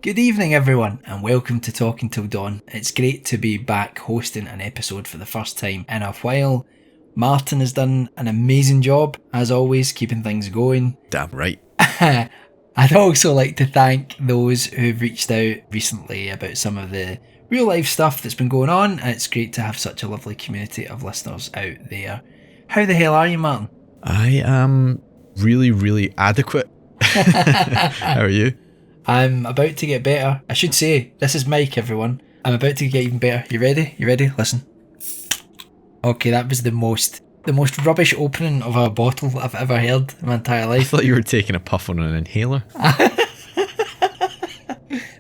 Good evening everyone and welcome to Talking Till Dawn. It's great to be back hosting an episode for the first time in a while. Martin has done an amazing job, as always, keeping things going. Damn right. I'd also like to thank those who've reached out recently about some of the real life stuff that's been going on. It's great to have such a lovely community of listeners out there. How the hell are you, Martin? I am really adequate. How are you? I'm about to get better. I should say, this is Mike, everyone. I'm about to get even better. You ready? You ready? Listen. Okay, that was the most rubbish opening of a bottle I've ever heard in my entire life. I thought you were taking a puff on an inhaler.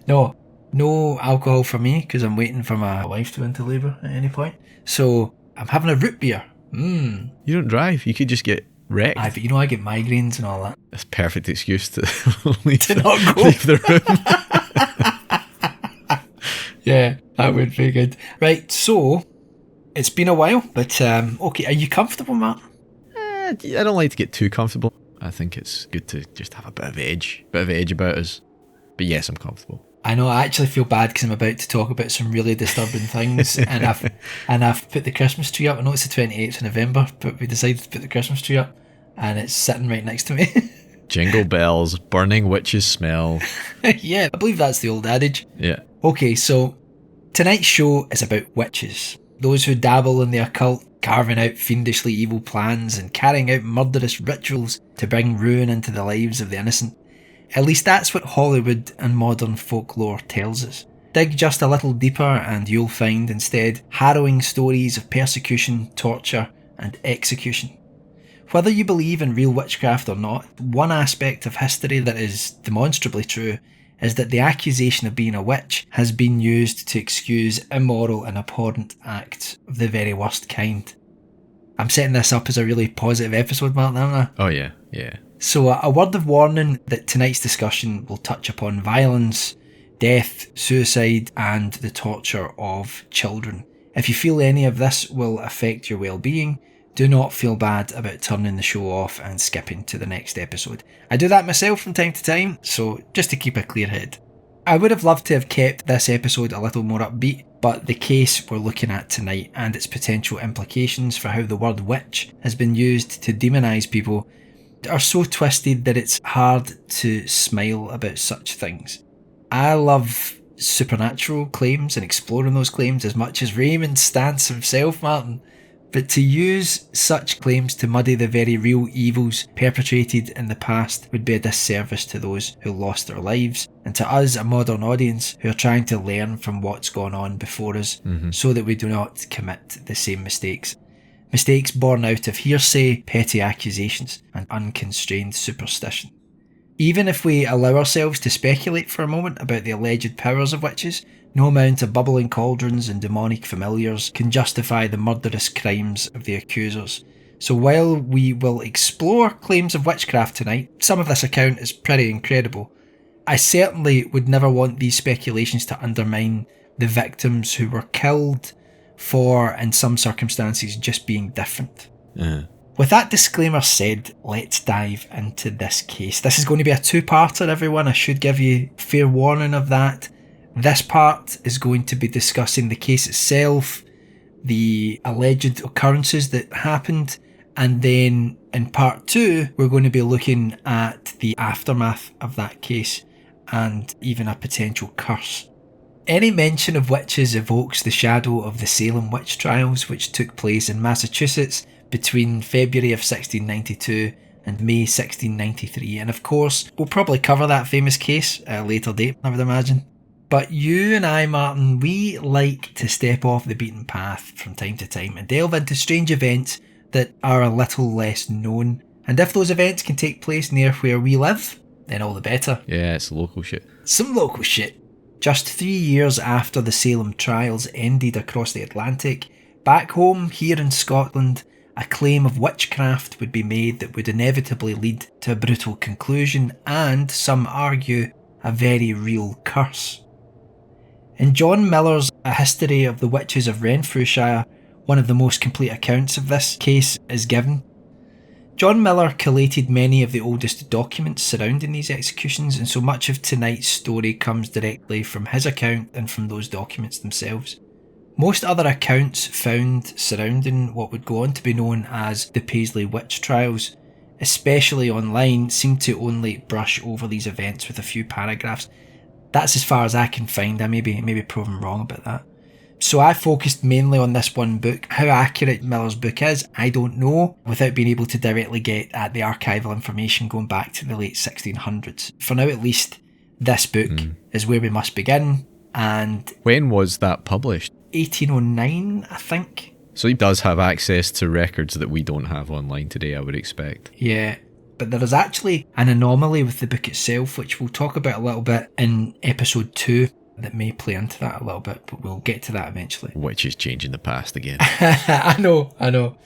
No alcohol for me, because I'm waiting for my wife to enter labour at any point. So, I'm having a root beer. You don't drive. You could just get wrecked. But you know I get migraines and all that. That's a perfect excuse to leave leave the room. Yeah, that would be good. Right, so, it's been a while, but okay, are you comfortable, Matt? I don't like to get too comfortable. I think it's good to just have a bit of edge about us. But yes, I'm comfortable. I know, I actually feel bad because I'm about to talk about some really disturbing things and I've put the Christmas tree up. I know it's the 28th of November, but we decided to put the Christmas tree up and it's sitting right next to me. Jingle bells, burning witches smell. Yeah, I believe that's the old adage. Yeah. Okay, so tonight's show is about witches. Those who dabble in the occult, carving out fiendishly evil plans and carrying out murderous rituals to bring ruin into the lives of the innocent. At least that's what Hollywood and modern folklore tells us. Dig just a little deeper and you'll find instead harrowing stories of persecution, torture and execution. Whether you believe in real witchcraft or not, one aspect of history that is demonstrably true is that the accusation of being a witch has been used to excuse immoral and abhorrent acts of the very worst kind. I'm setting this up as a really positive episode, Martin, aren't I? Oh yeah. So a word of warning that tonight's discussion will touch upon violence, death, suicide and the torture of children. If you feel any of this will affect your well-being, do not feel bad about turning the show off and skipping to the next episode. I do that myself from time to time, so just to keep a clear head. I would have loved to have kept this episode a little more upbeat, but the case we're looking at tonight and its potential implications for how the word witch has been used to demonise people are so twisted that it's hard to smile about such things. I love supernatural claims and exploring those claims as much as Raymond's stance himself, Martin. But to use such claims to muddy the very real evils perpetrated in the past would be a disservice to those who lost their lives, and to us, a modern audience, who are trying to learn from what's gone on before us, so that we do not commit the same mistakes. Mistakes born out of hearsay, petty accusations, and unconstrained superstition. Even if we allow ourselves to speculate for a moment about the alleged powers of witches, no amount of bubbling cauldrons and demonic familiars can justify the murderous crimes of the accusers. So while we will explore claims of witchcraft tonight, some of this account is pretty incredible. I certainly would never want these speculations to undermine the victims who were killed for, in some circumstances, just being different. With that disclaimer said, let's dive into this case. This is going to be a two-parter, everyone. I should give you fair warning of that. This part is going to be discussing the case itself, the alleged occurrences that happened, and then in part two, we're going to be looking at the aftermath of that case and even a potential curse. Any mention of witches evokes the shadow of the Salem witch trials, which took place in Massachusetts between February of 1692 and May 1693. And of course, we'll probably cover that famous case at a later date, I would imagine. But you and I, Martin, we like to step off the beaten path from time to time and delve into strange events that are a little less known. And if those events can take place near where we live, then all the better. Yeah, it's local shit. Some local shit. Just 3 years after the Salem trials ended across the Atlantic, back home here in Scotland, a claim of witchcraft would be made that would inevitably lead to a brutal conclusion and, some argue, a very real curse. In John Miller's A History of the Witches of Renfrewshire, one of the most complete accounts of this case is given. John Miller collated many of the oldest documents surrounding these executions, and so much of tonight's story comes directly from his account and from those documents themselves. Most other accounts found surrounding what would go on to be known as the Paisley Witch Trials, especially online, seem to only brush over these events with a few paragraphs. That's as far as I can find. I may be proven wrong about that. So I focused mainly on this one book. How accurate Miller's book is, I don't know, without being able to directly get at the archival information going back to the late 1600s. For now at least, this book is where we must begin. And when was that published? 1809, I think. So he does have access to records that we don't have online today, I would expect. Yeah, but there is actually an anomaly with the book itself, which we'll talk about a little bit in episode 2. That may play into that a little bit, but we'll get to that eventually. Which is changing the past again. I know.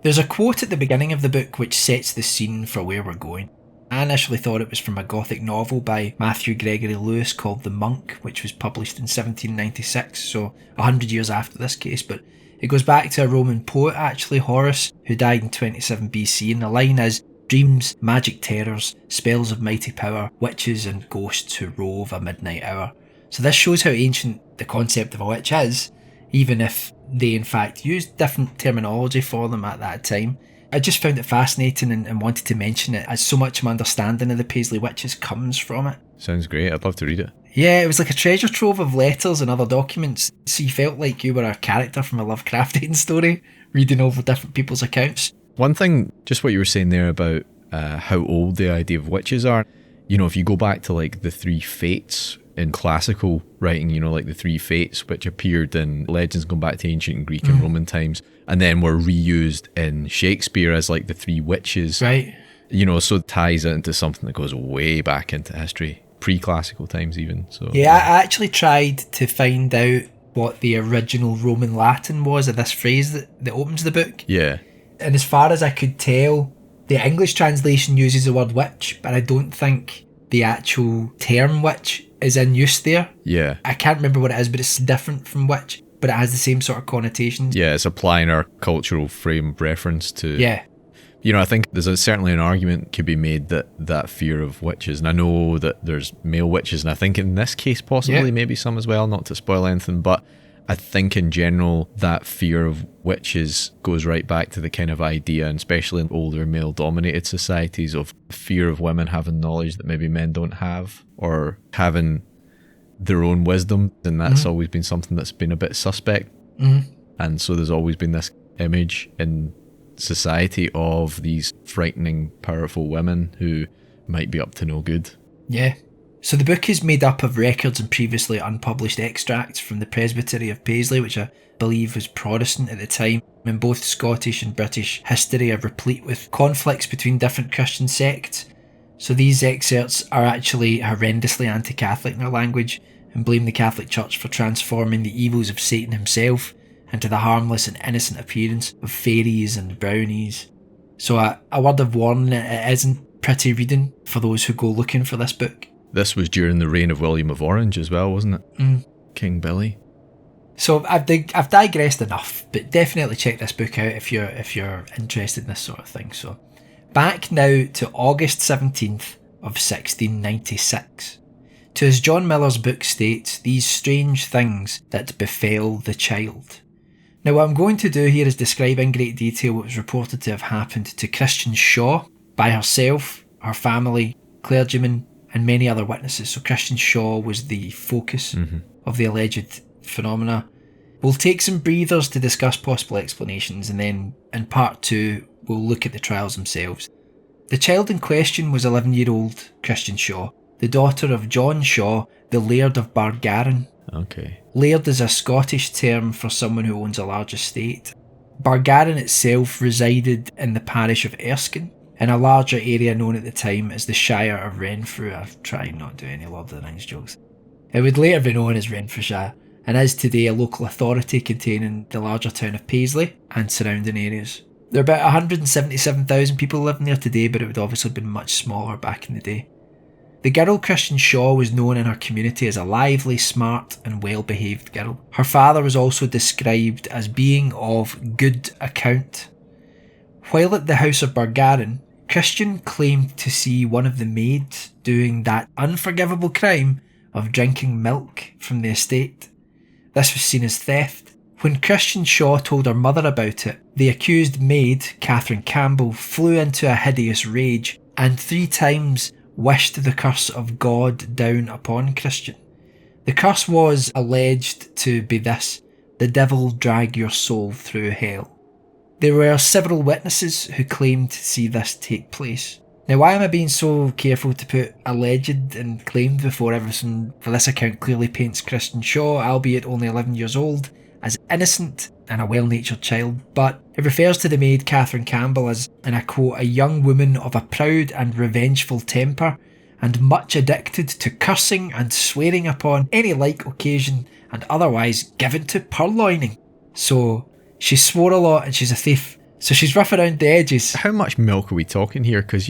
There's a quote at the beginning of the book which sets the scene for where we're going. I initially thought it was from a Gothic novel by Matthew Gregory Lewis called The Monk, which was published in 1796, so 100 years after this case, but it goes back to a Roman poet actually, Horace, who died in 27 BC, and the line is, "Dreams, magic terrors, spells of mighty power, witches and ghosts who rove a midnight hour." So this shows how ancient the concept of a witch is, even if they in fact used different terminology for them at that time. I just found it fascinating and wanted to mention it, as so much of my understanding of the Paisley Witches comes from it. Sounds great, I'd love to read it. Yeah, it was like a treasure trove of letters and other documents, so you felt like you were a character from a Lovecraftian story, reading over different people's accounts. One thing, just what you were saying there about how old the idea of witches are, you know, if you go back to like the three fates in classical writing, you know, like the three fates which appeared in legends going back to ancient Greek and Roman times, and then were reused in Shakespeare as like the three witches. Right. You know, so it ties it into something that goes way back into history, pre-classical times even. So yeah, I actually tried to find out what the original Roman Latin was of this phrase that opens the book. Yeah. And as far as I could tell, the English translation uses the word witch, but I don't think the actual term witch is in use there. Yeah. I can't remember what it is, but it's different from witch, but it has the same sort of connotations. Yeah, it's applying our cultural frame of reference to... Yeah. You know, I think there's certainly an argument could be made that fear of witches, and I know that there's male witches, and I think in this case possibly maybe some as well, not to spoil anything, but I think in general that fear of witches goes right back to the kind of idea, and especially in older male-dominated societies, of fear of women having knowledge that maybe men don't have, or having their own wisdom, and that's always been something that's been a bit suspect. And so there's always been this image in society of these frightening, powerful women who might be up to no good. Yeah. So the book is made up of records and previously unpublished extracts from the Presbytery of Paisley, which I believe was Protestant at the time, and both Scottish and British history are replete with conflicts between different Christian sects. So these excerpts are actually horrendously anti-Catholic in their language and blame the Catholic Church for transforming the evils of Satan himself into the harmless and innocent appearance of fairies and brownies. So a word of warning, it isn't pretty reading for those who go looking for this book. This was during the reign of William of Orange as well, wasn't it? King Billy. So I've digressed enough, but definitely check this book out if you're interested in this sort of thing. So back now to August 17th of 1696. To as John Miller's book states, these strange things that befell the child. Now what I'm going to do here is describe in great detail what was reported to have happened to Christian Shaw by herself, her family, clergymen, and many other witnesses. So Christian Shaw was the focus of the alleged phenomena. We'll take some breathers to discuss possible explanations, and then in part 2 we'll look at the trials themselves. The child in question was 11-year-old Christian Shaw, the daughter of John Shaw, the Laird of Bargarran. Okay. Laird is a Scottish term for someone who owns a large estate. Bargarran itself resided in the parish of Erskine, in a larger area known at the time as the Shire of Renfrew. I've tried not to do any Lord of the Rings jokes. It would later be known as Renfrewshire, and is today a local authority containing the larger town of Paisley and surrounding areas. There are about 177,000 people living there today, but it would obviously have been much smaller back in the day. The girl Christian Shaw was known in her community as a lively, smart and well-behaved girl. Her father was also described as being of good account. While at the house of Bargarin, Christian claimed to see one of the maids doing that unforgivable crime of drinking milk from the estate. This was seen as theft. When Christian Shaw told her mother about it, the accused maid, Catherine Campbell, flew into a hideous rage and 3 times wished the curse of God down upon Christian. The curse was alleged to be this: the devil drag your soul through hell. There were several witnesses who claimed to see this take place. Now, why am I being so careful to put alleged and claimed before everything for this account clearly paints Christian Shaw, albeit only 11 years old, as innocent and a well-natured child, but it refers to the maid Catherine Campbell as, and I quote, a young woman of a proud and revengeful temper, and much addicted to cursing and swearing upon any like occasion, and otherwise given to purloining. So, she swore a lot and she's a thief. So she's rough around the edges. How much milk are we talking here? Because,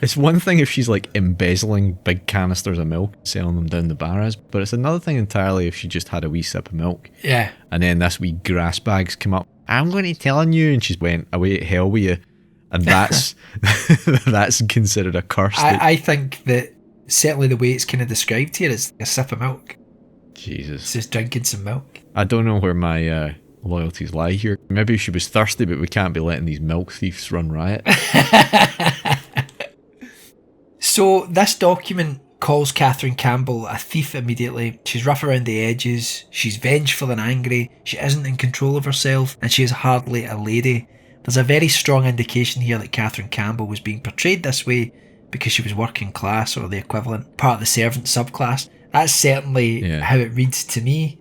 it's one thing if she's like embezzling big canisters of milk, selling them down the barras, but it's another thing entirely if she just had a wee sip of milk. Yeah. And then this wee grass bag's come up. I'm going to tell on you. And she's went away to hell with you. And that's that's considered a curse. I think that certainly the way it's kind of described here is a sip of milk. Jesus. It's just drinking some milk. I don't know where my loyalties lie here. Maybe she was thirsty, but we can't be letting these milk thieves run riot. So this document calls Catherine Campbell a thief immediately. She's rough around the edges, she's vengeful and angry, she isn't in control of herself, and she is hardly a lady. There's a very strong indication here that Catherine Campbell was being portrayed this way because she was working class or the equivalent, part of the servant subclass. That's certainly how it reads to me.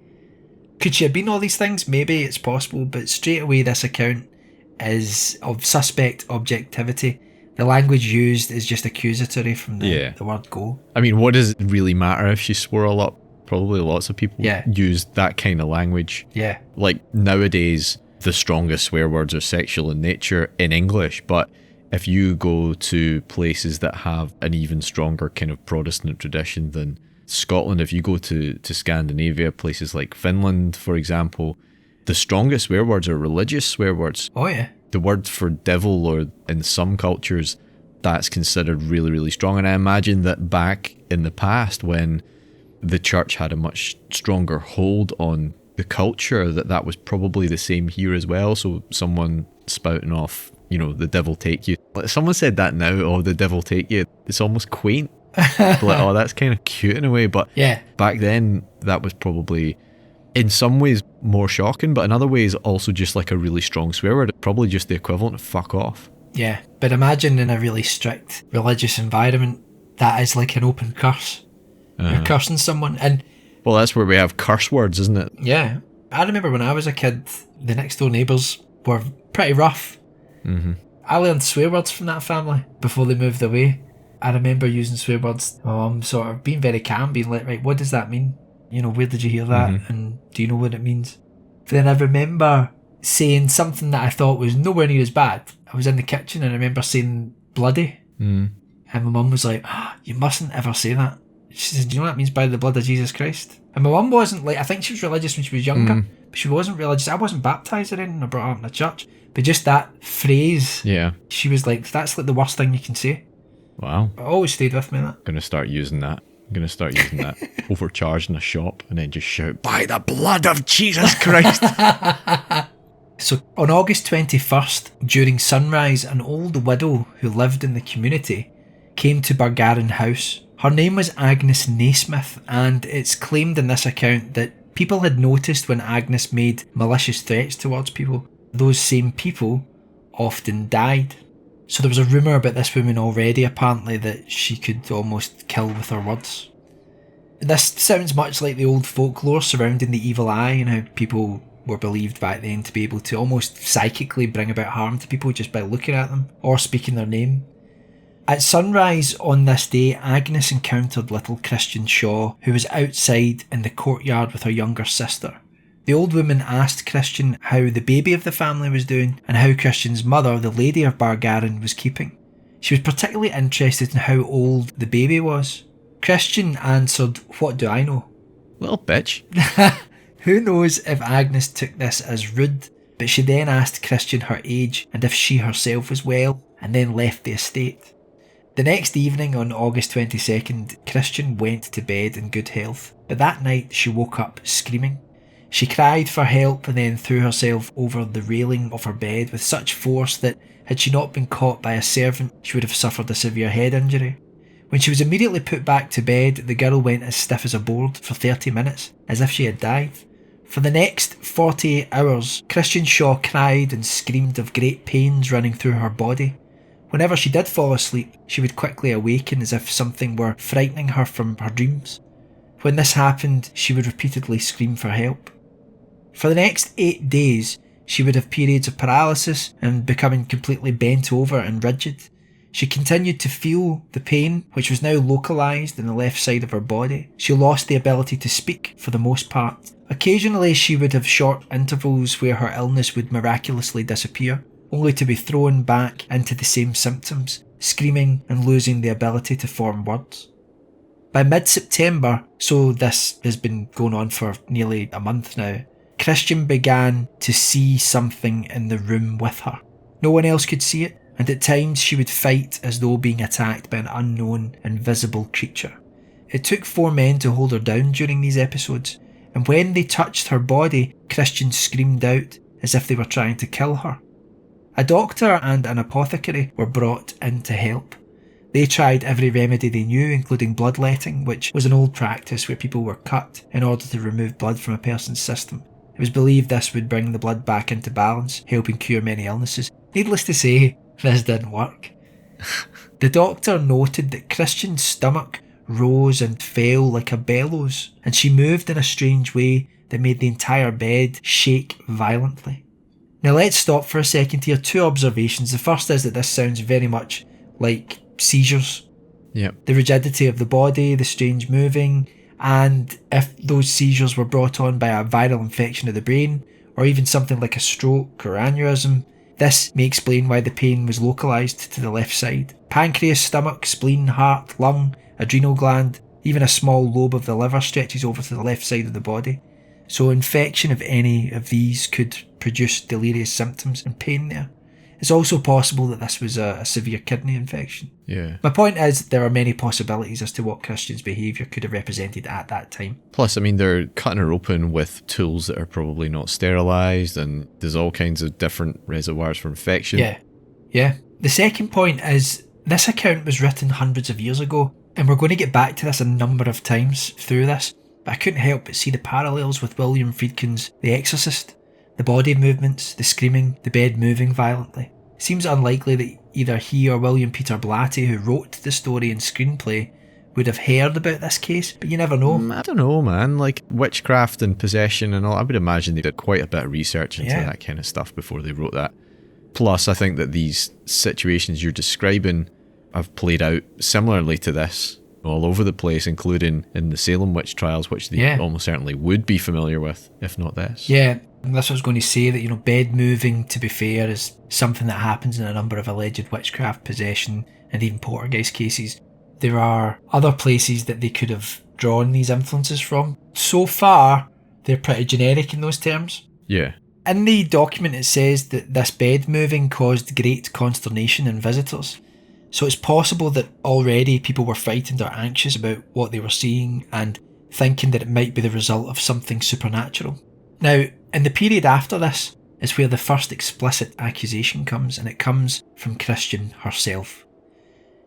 Could she have been all these things? Maybe, it's possible, but straight away this account is of suspect objectivity. The language used is just accusatory from the word go. I mean, what does it really matter if she swore a lot? Probably lots of people use that kind of language. Yeah. Like nowadays, the strongest swear words are sexual in nature in English, but if you go to places that have an even stronger kind of Protestant tradition than Scotland, if you go to Scandinavia, places like Finland, for example, the strongest swear words are religious swear words. Oh, yeah. The word for devil, or in some cultures, that's considered really, really strong. And I imagine that back in the past, when the church had a much stronger hold on the culture, that was probably the same here as well. So someone spouting off, the devil take you. Someone said that now, oh, the devil take you. It's almost quaint. Like, oh, that's kind of cute in a way, but back then that was probably in some ways more shocking, but in other ways also just like a really strong swear word. Probably just the equivalent of fuck off. Yeah, but imagine in a really strict religious environment, that is like an open curse. You're cursing someone, and well, that's where we have curse words, isn't it? Yeah. I remember when I was a kid, the next door neighbours were pretty rough. Mm-hmm. I learned swear words from that family before they moved away. I remember using swear words. My mum sort of being very calm, being like, right, what does that mean? Where did you hear that? Mm-hmm. And do you know what it means? But then I remember saying something that I thought was nowhere near as bad. I was in the kitchen and I remember saying bloody. Mm. And my mum was like, you mustn't ever say that. She said, do you know what that means? By the blood of Jesus Christ. And my mum wasn't like, I think she was religious when she was younger, but she wasn't religious. I wasn't baptised or anything or brought up in a church. But just that phrase, she was like, that's like the worst thing you can say. Wow. It always stayed with me, that. I'm going to start using that. Overcharged in a shop and then just shout, by the blood of Jesus Christ. So on August 21st, during sunrise, an old widow who lived in the community came to Bargarin House. Her name was Agnes Naismith, and it's claimed in this account that people had noticed when Agnes made malicious threats towards people, those same people often died. So there was a rumour about this woman already, apparently, that she could almost kill with her words. This sounds much like the old folklore surrounding the evil eye and how people were believed back then to be able to almost psychically bring about harm to people just by looking at them or speaking their name. At sunrise on this day, Agnes encountered little Christian Shaw, who was outside in the courtyard with her younger sister. The old woman asked Christian how the baby of the family was doing and how Christian's mother, the lady of Bargarin, was keeping. She was particularly interested in how old the baby was. Christian answered, "What do I know?" Little bitch. Who knows if Agnes took this as rude but she then asked Christian her age and if she herself was well, and then left the estate. The next evening on August 22nd, Christian went to bed in good health, but that night she woke up screaming. She cried for help and then threw herself over the railing of her bed with such force that, had she not been caught by a servant, she would have suffered a severe head injury. When she was immediately put back to bed, the girl went as stiff as a board for 30 minutes, as if she had died. For the next 48 hours, Christian Shaw cried and screamed of great pains running through her body. Whenever she did fall asleep, she would quickly awaken as if something were frightening her from her dreams. When this happened, she would repeatedly scream for help. For the next 8 days, she would have periods of paralysis and becoming completely bent over and rigid. She continued to feel the pain, which was now localised in the left side of her body. She lost the ability to speak for the most part. Occasionally she would have short intervals where her illness would miraculously disappear, only to be thrown back into the same symptoms, screaming and losing the ability to form words. By mid-September, so this has been going on for nearly a month now, Christian began to see something in the room with her. No one else could see it, and at times she would fight as though being attacked by an unknown, invisible creature. It took 4 men to hold her down during these episodes, and when they touched her body, Christian screamed out as if they were trying to kill her. A doctor and an apothecary were brought in to help. They tried every remedy they knew, including bloodletting, which was an old practice where people were cut in order to remove blood from a person's system. It was believed this would bring the blood back into balance, helping cure many illnesses. Needless to say, this didn't work. The doctor noted that Christian's stomach rose and fell like a bellows, and she moved in a strange way that made the entire bed shake violently. Now let's stop for a second here. 2 observations. The first is that this sounds very much like seizures. Yep. The rigidity of the body, the strange moving, and if those seizures were brought on by a viral infection of the brain, or even something like a stroke or aneurysm, this may explain why the pain was localised to the left side. Pancreas, stomach, spleen, heart, lung, adrenal gland, even a small lobe of the liver stretches over to the left side of the body. So infection of any of these could produce delirious symptoms and pain there. It's also possible that this was a severe kidney infection. Yeah. My point is, there are many possibilities as to what Christian's behaviour could have represented at that time. Plus, I mean, they're cutting her open with tools that are probably not sterilised, and there's all kinds of different reservoirs for infection. Yeah. The second point is, this account was written hundreds of years ago, and we're going to get back to this a number of times through this, but I couldn't help but see the parallels with William Friedkin's The Exorcist. The body movements, the screaming, the bed moving violently. It seems unlikely that either he or William Peter Blatty, who wrote the story and screenplay, would have heard about this case, but you never know. I don't know, man. Like witchcraft and possession and all, I would imagine they did quite a bit of research into that kind of stuff before they wrote that. Plus, I think that these situations you're describing have played out similarly to this all over the place, including in the Salem witch trials, which they almost certainly would be familiar with, if not this. Yeah, and that's what I was going to say, that, bed moving, to be fair, is something that happens in a number of alleged witchcraft, possession, and even poltergeist cases. There are other places that they could have drawn these influences from. So far, they're pretty generic in those terms. Yeah. In the document it says that this bed moving caused great consternation in visitors. So it's possible that already people were frightened or anxious about what they were seeing and thinking that it might be the result of something supernatural. Now, in the period after this is where the first explicit accusation comes, and it comes from Christian herself.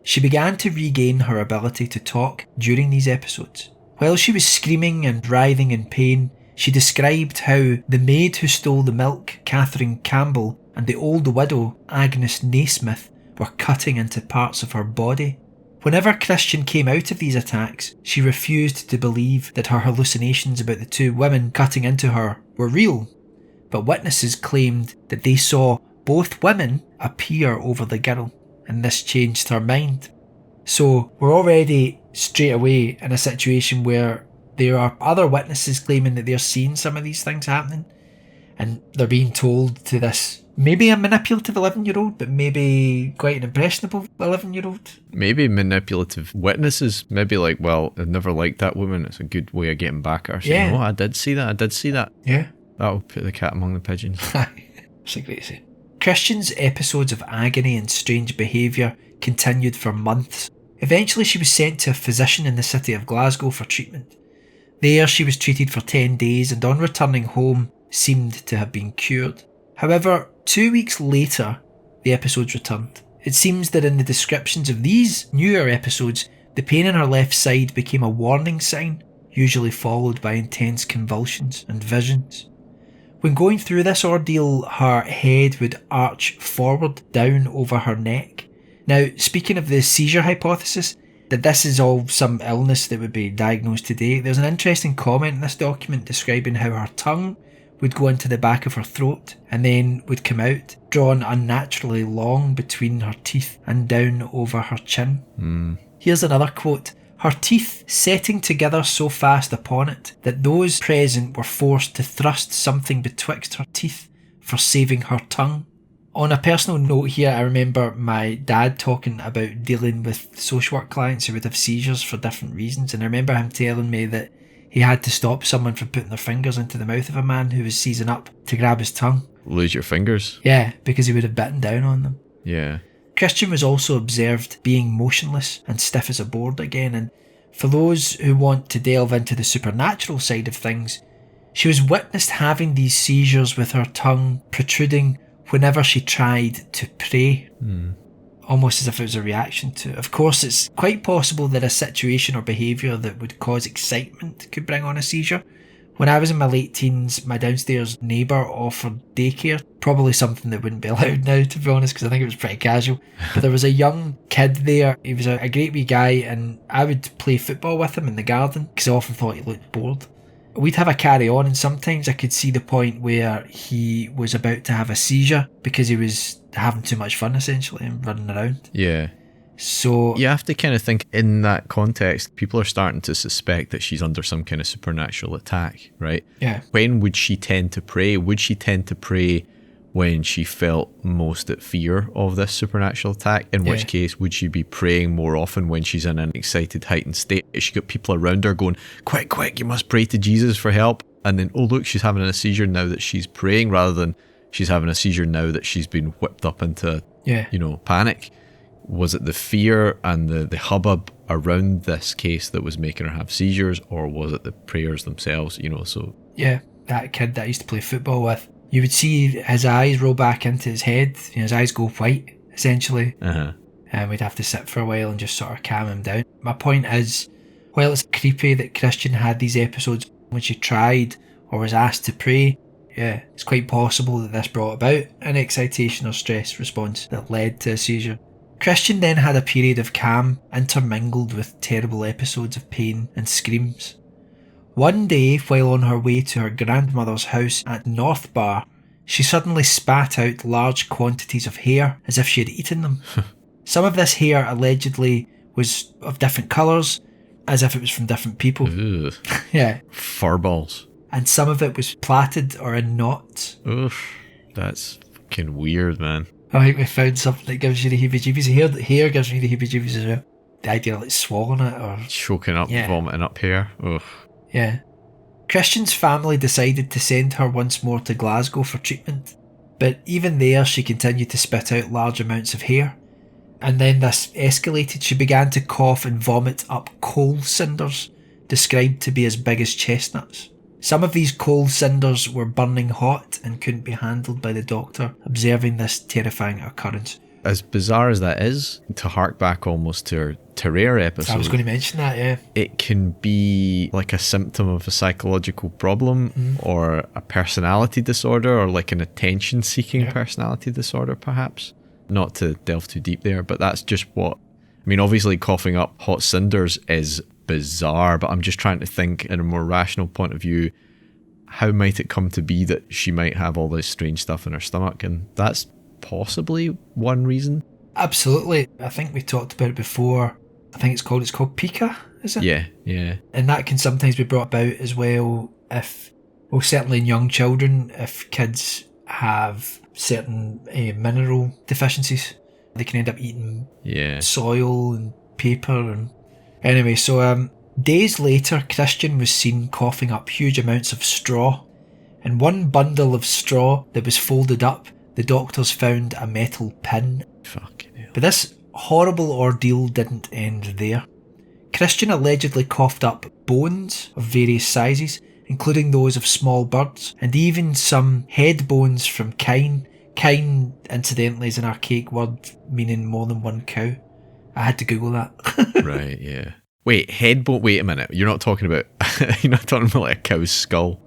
She began to regain her ability to talk during these episodes. While she was screaming and writhing in pain, she described how the maid who stole the milk, Catherine Campbell, and the old widow, Agnes Naismith, were cutting into parts of her body. Whenever Christian came out of these attacks, she refused to believe that her hallucinations about the 2 women cutting into her were real, but witnesses claimed that they saw both women appear over the girl, and this changed her mind. So we're already straight away in a situation where there are other witnesses claiming that they're seeing some of these things happening, and they're being told to this maybe a manipulative 11-year-old, but maybe quite an impressionable 11-year-old. Maybe manipulative witnesses. Maybe like, well, I've never liked that woman. It's a good way of getting back at her. Saying, I did see that. Yeah. That'll put the cat among the pigeons. That's a great say. Christian's episodes of agony and strange behaviour continued for months. Eventually she was sent to a physician in the city of Glasgow for treatment. There she was treated for 10 days and on returning home seemed to have been cured. However, 2 weeks later, the episodes returned. It seems that in the descriptions of these newer episodes, the pain in her left side became a warning sign, usually followed by intense convulsions and visions. When going through this ordeal, her head would arch forward down over her neck. Now, speaking of the seizure hypothesis, that this is all some illness that would be diagnosed today, there's an interesting comment in this document describing how her tongue would go into the back of her throat and then would come out, drawn unnaturally long between her teeth and down over her chin. Here's another quote. Her teeth setting together so fast upon it that those present were forced to thrust something betwixt her teeth for saving her tongue. On a personal note here, I remember my dad talking about dealing with social work clients who would have seizures for different reasons, and I remember him telling me that he had to stop someone from putting their fingers into the mouth of a man who was seizing up to grab his tongue. Lose your fingers? Yeah, because he would have bitten down on them. Yeah. Christian was also observed being motionless and stiff as a board again, and for those who want to delve into the supernatural side of things, she was witnessed having these seizures with her tongue protruding whenever she tried to pray. Almost as if it was a reaction to it. Of course, it's quite possible that a situation or behaviour that would cause excitement could bring on a seizure. When I was in my late teens, my downstairs neighbour offered daycare, probably something that wouldn't be allowed now, to be honest, because I think it was pretty casual. But there was a young kid there. He was a great wee guy, and I would play football with him in the garden because I often thought he looked bored. We'd have a carry on, and sometimes I could see the point where he was about to have a seizure because he was having too much fun, essentially, and running around. Yeah. So you have to kind of think in that context, people are starting to suspect that she's under some kind of supernatural attack, right? Yeah. When would she tend to pray? Would she tend to pray when she felt most at fear of this supernatural attack? In which case, would she be praying more often when she's in an excited, heightened state? She got people around her going, quick, you must pray to Jesus for help. And then, oh look, she's having a seizure now that she's praying, rather than she's having a seizure now that she's been whipped up into, panic. Was it the fear and the hubbub around this case that was making her have seizures, or was it the prayers themselves, so... Yeah, that kid that I used to play football with, you would see his eyes roll back into his head, his eyes go white, essentially. And we'd have to sit for a while and just sort of calm him down. My point is, while it's creepy that Christian had these episodes when she tried or was asked to pray, yeah, it's quite possible that this brought about an excitation or stress response that led to a seizure. Christian then had a period of calm intermingled with terrible episodes of pain and screams. One day, while on her way to her grandmother's house at North Bar, she suddenly spat out large quantities of hair as if she had eaten them. Some of this hair allegedly was of different colours, as if it was from different people. Yeah. Furballs. And some of it was plaited or in knots. Oof, that's fucking weird, man. I think we found something that gives you the heebie-jeebies. Hair gives me the heebie-jeebies as well. The idea of like swallowing it or... choking up, vomiting up hair. Ugh. Yeah. Christian's family decided to send her once more to Glasgow for treatment. But even there she continued to spit out large amounts of hair. And then this escalated. She began to cough and vomit up coal cinders, described to be as big as chestnuts. Some of these coal cinders were burning hot and couldn't be handled by the doctor, observing this terrifying occurrence. As bizarre as that is, to hark back almost to her Terror episode... I was going to mention that, yeah. It can be like a symptom of a psychological problem or a personality disorder, or like an attention-seeking personality disorder, perhaps. Not to delve too deep there, but that's just what... I mean, obviously coughing up hot cinders is bizarre, but I'm just trying to think in a more rational point of view, how might it come to be that she might have all this strange stuff in her stomach? And that's possibly one reason. Absolutely. I think we talked about it before. I think it's called pica, is it? Yeah. And that can sometimes be brought about as well if, well, certainly in young children, if kids have certain mineral deficiencies, they can end up eating soil and paper. And anyway, so days later, Christian was seen coughing up huge amounts of straw. And one bundle of straw that was folded up the doctors found a metal pin. Fucking hell. But this horrible ordeal didn't end there. Christian allegedly coughed up bones of various sizes, including those of small birds, and even some head bones from kine. Kine, incidentally, is an archaic word meaning more than one cow. I had to Google that. Right, yeah. Wait, head bone. Wait a minute. You're not talking about like a cow's skull,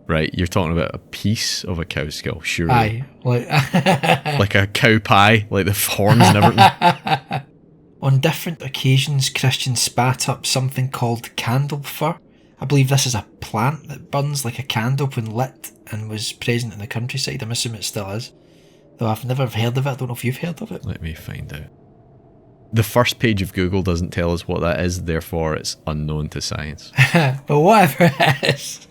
right? You're talking about a piece of a cow's skull, surely. Aye. Like a cow pie, like the horns and everything. On different occasions, Christian spat up something called candle fir. I believe this is a plant that burns like a candle when lit and was present in the countryside. I'm assuming it still is. Though I've never heard of it. I don't know if you've heard of it. Let me find out. The first page of Google doesn't tell us what that is, therefore it's unknown to science. But whatever it is.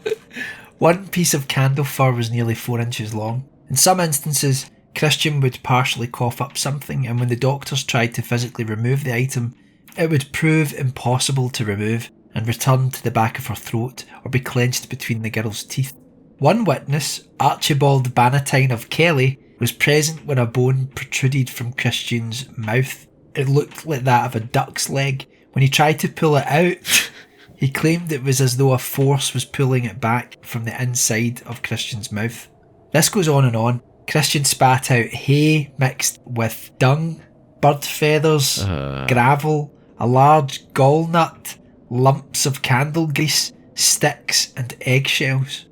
One piece of candle fir was nearly 4 inches long. In some instances, Christian would partially cough up something, and when the doctors tried to physically remove the item, it would prove impossible to remove and return to the back of her throat or be clenched between the girl's teeth. One witness, Archibald Bannatyne of Kelly, was present when a bone protruded from Christian's mouth. It looked like that of a duck's leg. When he tried to pull it out, he claimed it was as though a force was pulling it back from the inside of Christian's mouth. This goes on and on. Christian spat out hay mixed with dung, bird feathers, gravel, a large gall nut, lumps of candle grease, sticks and eggshells.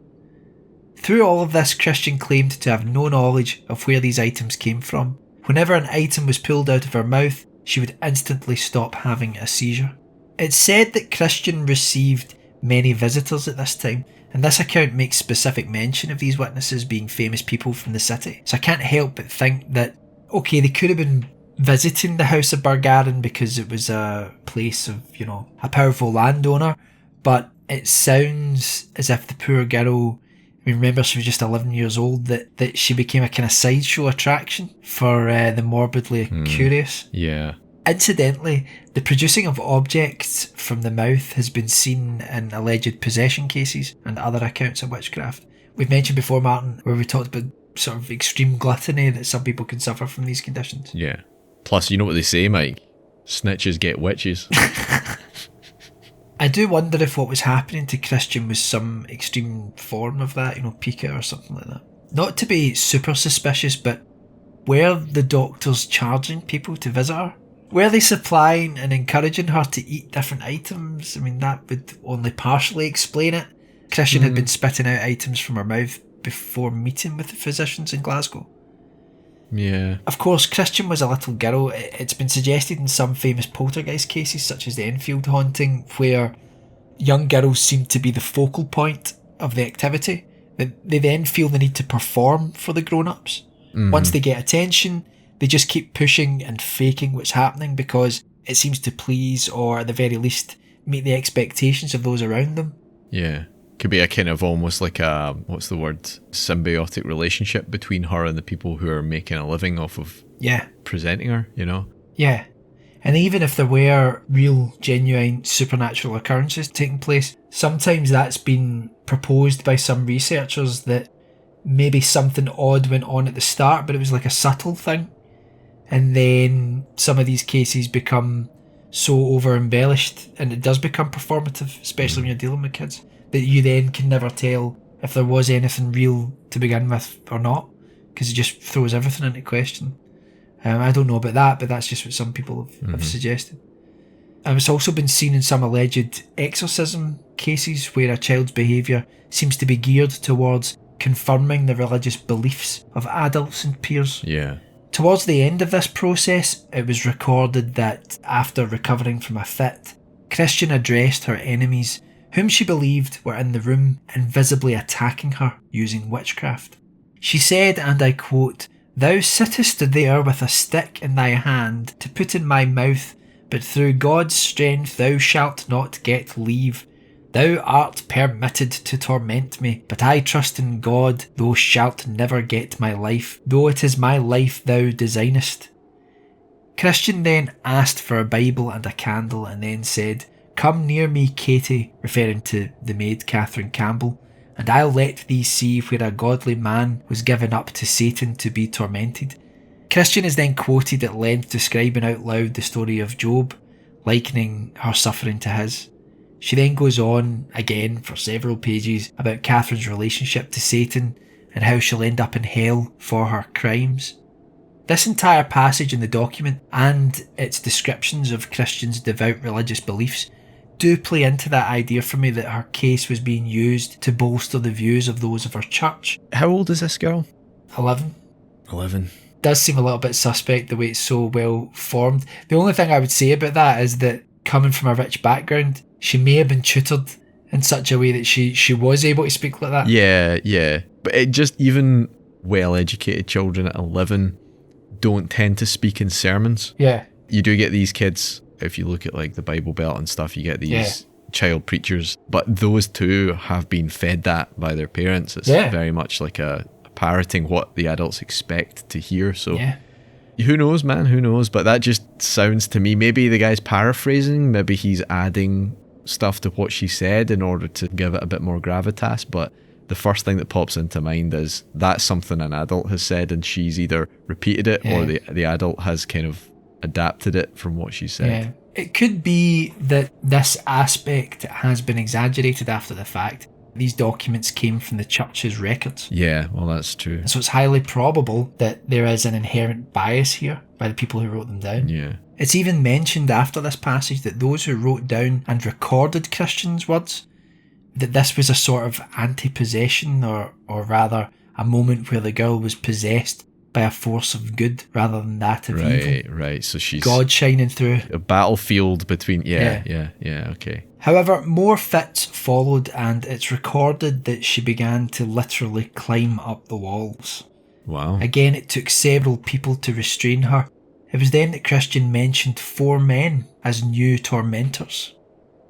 Through all of this, Christian claimed to have no knowledge of where these items came from. Whenever an item was pulled out of her mouth, she would instantly stop having a seizure. It's said that Christian received many visitors at this time, and this account makes specific mention of these witnesses being famous people from the city. So I can't help but think that, okay, they could have been visiting the House of Bargarin because it was a place of, a powerful landowner, but it sounds as if the poor girl, remember she was just 11 years old, that she became a kind of sideshow attraction for the morbidly curious. Yeah. Incidentally, the producing of objects from the mouth has been seen in alleged possession cases and other accounts of witchcraft. We've mentioned before, Martin, where we talked about sort of extreme gluttony, that some people can suffer from these conditions. Yeah. Plus, you know what they say, Mike? Snitches get witches. I do wonder if what was happening to Christian was some extreme form of that, pica or something like that. Not to be super suspicious, but were the doctors charging people to visit her? Were they supplying and encouraging her to eat different items? I mean, that would only partially explain it. Christian had been spitting out items from her mouth before meeting with the physicians in Glasgow. Yeah. Of course, Christian was a little girl. It's been suggested in some famous poltergeist cases, such as the Enfield haunting, where young girls seem to be the focal point of the activity. They then feel the need to perform for the grown-ups. Once they get attention, they just keep pushing and faking what's happening because it seems to please, or at the very least, meet the expectations of those around them. Yeah. Could be a kind of almost like a, symbiotic relationship between her and the people who are making a living off of presenting her, Yeah. And even if there were real, genuine, supernatural occurrences taking place, sometimes that's been proposed by some researchers that maybe something odd went on at the start, but it was like a subtle thing. And then some of these cases become so over-embellished, and it does become performative, especially when you're dealing with kids, that you then can never tell if there was anything real to begin with or not, because it just throws everything into question. I don't know about that, but that's just what some people have suggested. And it's also been seen in some alleged exorcism cases where a child's behaviour seems to be geared towards confirming the religious beliefs of adults and peers. Yeah. Towards the end of this process, it was recorded that after recovering from a fit, Christian addressed her enemies, whom she believed were in the room and visibly attacking her using witchcraft. She said, and I quote, "Thou sittest there with a stick in thy hand to put in my mouth, but through God's strength thou shalt not get leave. Thou art permitted to torment me, but I trust in God, thou shalt never get my life, though it is my life thou designest." Christian then asked for a Bible and a candle and then said, "Come near me, Katie," referring to the maid Catherine Campbell, and I'll let thee see where a godly man was given up to Satan to be tormented. Christian is then quoted at length describing out loud the story of Job, likening her suffering to his. She then goes on, again for several pages, about Catherine's relationship to Satan and how she'll end up in hell for her crimes. This entire passage in the document and its descriptions of Christian's devout religious beliefs do play into that idea for me that her case was being used to bolster the views of those of her church. How old is this girl? 11. 11. Does seem a little bit suspect the way it's so well formed. The only thing I would say about that is that coming from a rich background, she may have been tutored in such a way that she was able to speak like that. Yeah. But it just, even well-educated children at 11 don't tend to speak in sermons. Yeah. You do get these kids, if you look at like the Bible Belt and stuff, you get these child preachers. But those two have been fed that by their parents. It's very much like a parroting what the adults expect to hear. So who knows, man, who knows? But that just sounds to me, maybe the guy's paraphrasing, maybe he's adding stuff to what she said in order to give it a bit more gravitas. But the first thing that pops into mind is that's something an adult has said, and she's either repeated it or the adult has kind of adapted it from what she said. Yeah. It could be that this aspect has been exaggerated after the fact. These documents came from the church's records. Yeah, well, that's true. So it's highly probable that there is an inherent bias here by the people who wrote them down. Yeah. It's even mentioned after this passage that those who wrote down and recorded Christian's words, that this was a sort of anti-possession, or rather a moment where the girl was possessed by a force of good rather than that of evil. Right. So she's God shining through. A battlefield between... Yeah, okay. However, more fits followed, and it's recorded that she began to literally climb up the walls. Wow. Again, it took several people to restrain her. It was then that Christian mentioned 4 men as new tormentors.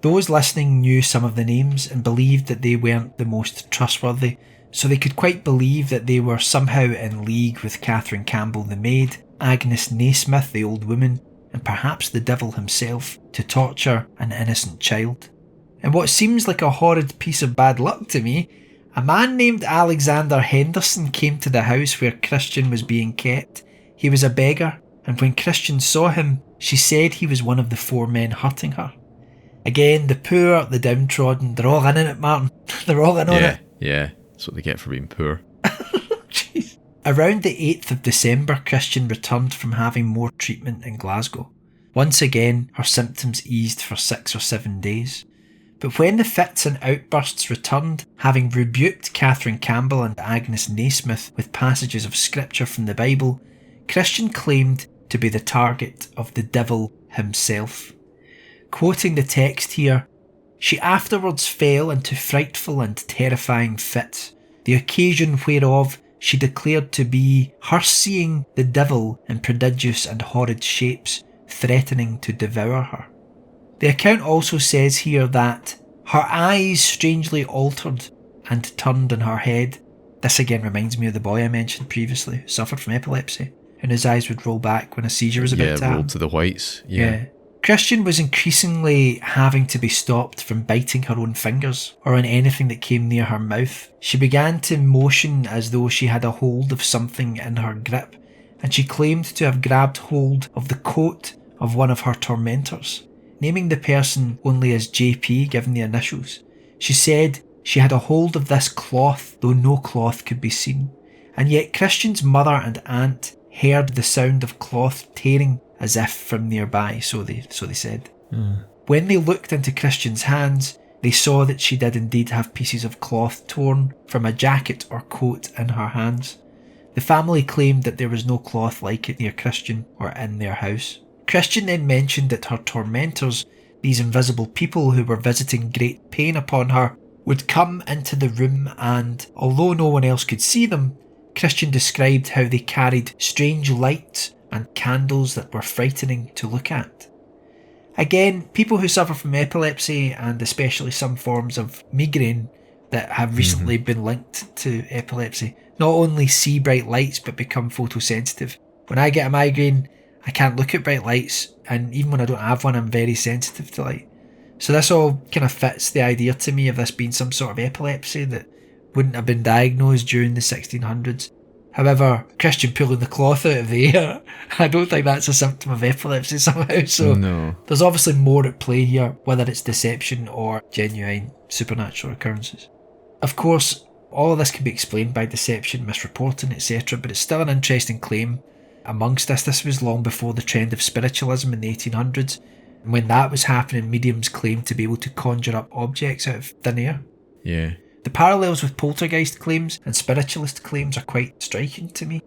Those listening knew some of the names and believed that they weren't the most trustworthy, so they could quite believe that they were somehow in league with Catherine Campbell the maid, Agnes Naismith the old woman, and perhaps the devil himself, to torture an innocent child. In what seems like a horrid piece of bad luck to me, a man named Alexander Henderson came to the house where Christian was being kept. He was a beggar, and when Christian saw him, she said he was one of the 4 men hurting her. Again, the poor, the downtrodden, they're all in it, Martin. They're all in on it. Yeah. That's what they get for being poor. Jeez. Around the 8th of December, Christian returned from having more treatment in Glasgow. Once again, her symptoms eased for 6 or 7 days. But when the fits and outbursts returned, having rebuked Catherine Campbell and Agnes Naismith with passages of scripture from the Bible, Christian claimed to be the target of the devil himself. Quoting the text here, "She afterwards fell into frightful and terrifying fits, the occasion whereof she declared to be her seeing the devil in prodigious and horrid shapes, threatening to devour her." The account also says here that her eyes strangely altered and turned in her head. This again reminds me of the boy I mentioned previously, who suffered from epilepsy, and his eyes would roll back when a seizure was about to happen. Yeah, rolled to the whites. Yeah. Christian was increasingly having to be stopped from biting her own fingers or on anything that came near her mouth. She began to motion as though she had a hold of something in her grip, and she claimed to have grabbed hold of the coat of one of her tormentors, naming the person only as JP given the initials. She said she had a hold of this cloth, though no cloth could be seen, and yet Christian's mother and aunt heard the sound of cloth tearing as if from nearby, so they said. When they looked into Christian's hands, they saw that she did indeed have pieces of cloth torn from a jacket or coat in her hands. The family claimed that there was no cloth like it near Christian or in their house. Christian then mentioned that her tormentors, these invisible people who were visiting great pain upon her, would come into the room and, although no one else could see them, Christian described how they carried strange lights and candles that were frightening to look at. Again, people who suffer from epilepsy, and especially some forms of migraine that have recently been linked to epilepsy, not only see bright lights but become photosensitive. When I get a migraine, I can't look at bright lights, and even when I don't have one, I'm very sensitive to light. So this all kind of fits the idea to me of this being some sort of epilepsy that wouldn't have been diagnosed during the 1600s. However, Christian pulling the cloth out of the air, I don't think that's a symptom of epilepsy somehow, so No. there's obviously more at play here, whether it's deception or genuine supernatural occurrences. Of course, all of this can be explained by deception, misreporting, etc., but it's still an interesting claim. Amongst this was long before the trend of spiritualism in the 1800s, and when that was happening, mediums claimed to be able to conjure up objects out of thin air. Yeah. The parallels with poltergeist claims and spiritualist claims are quite striking to me,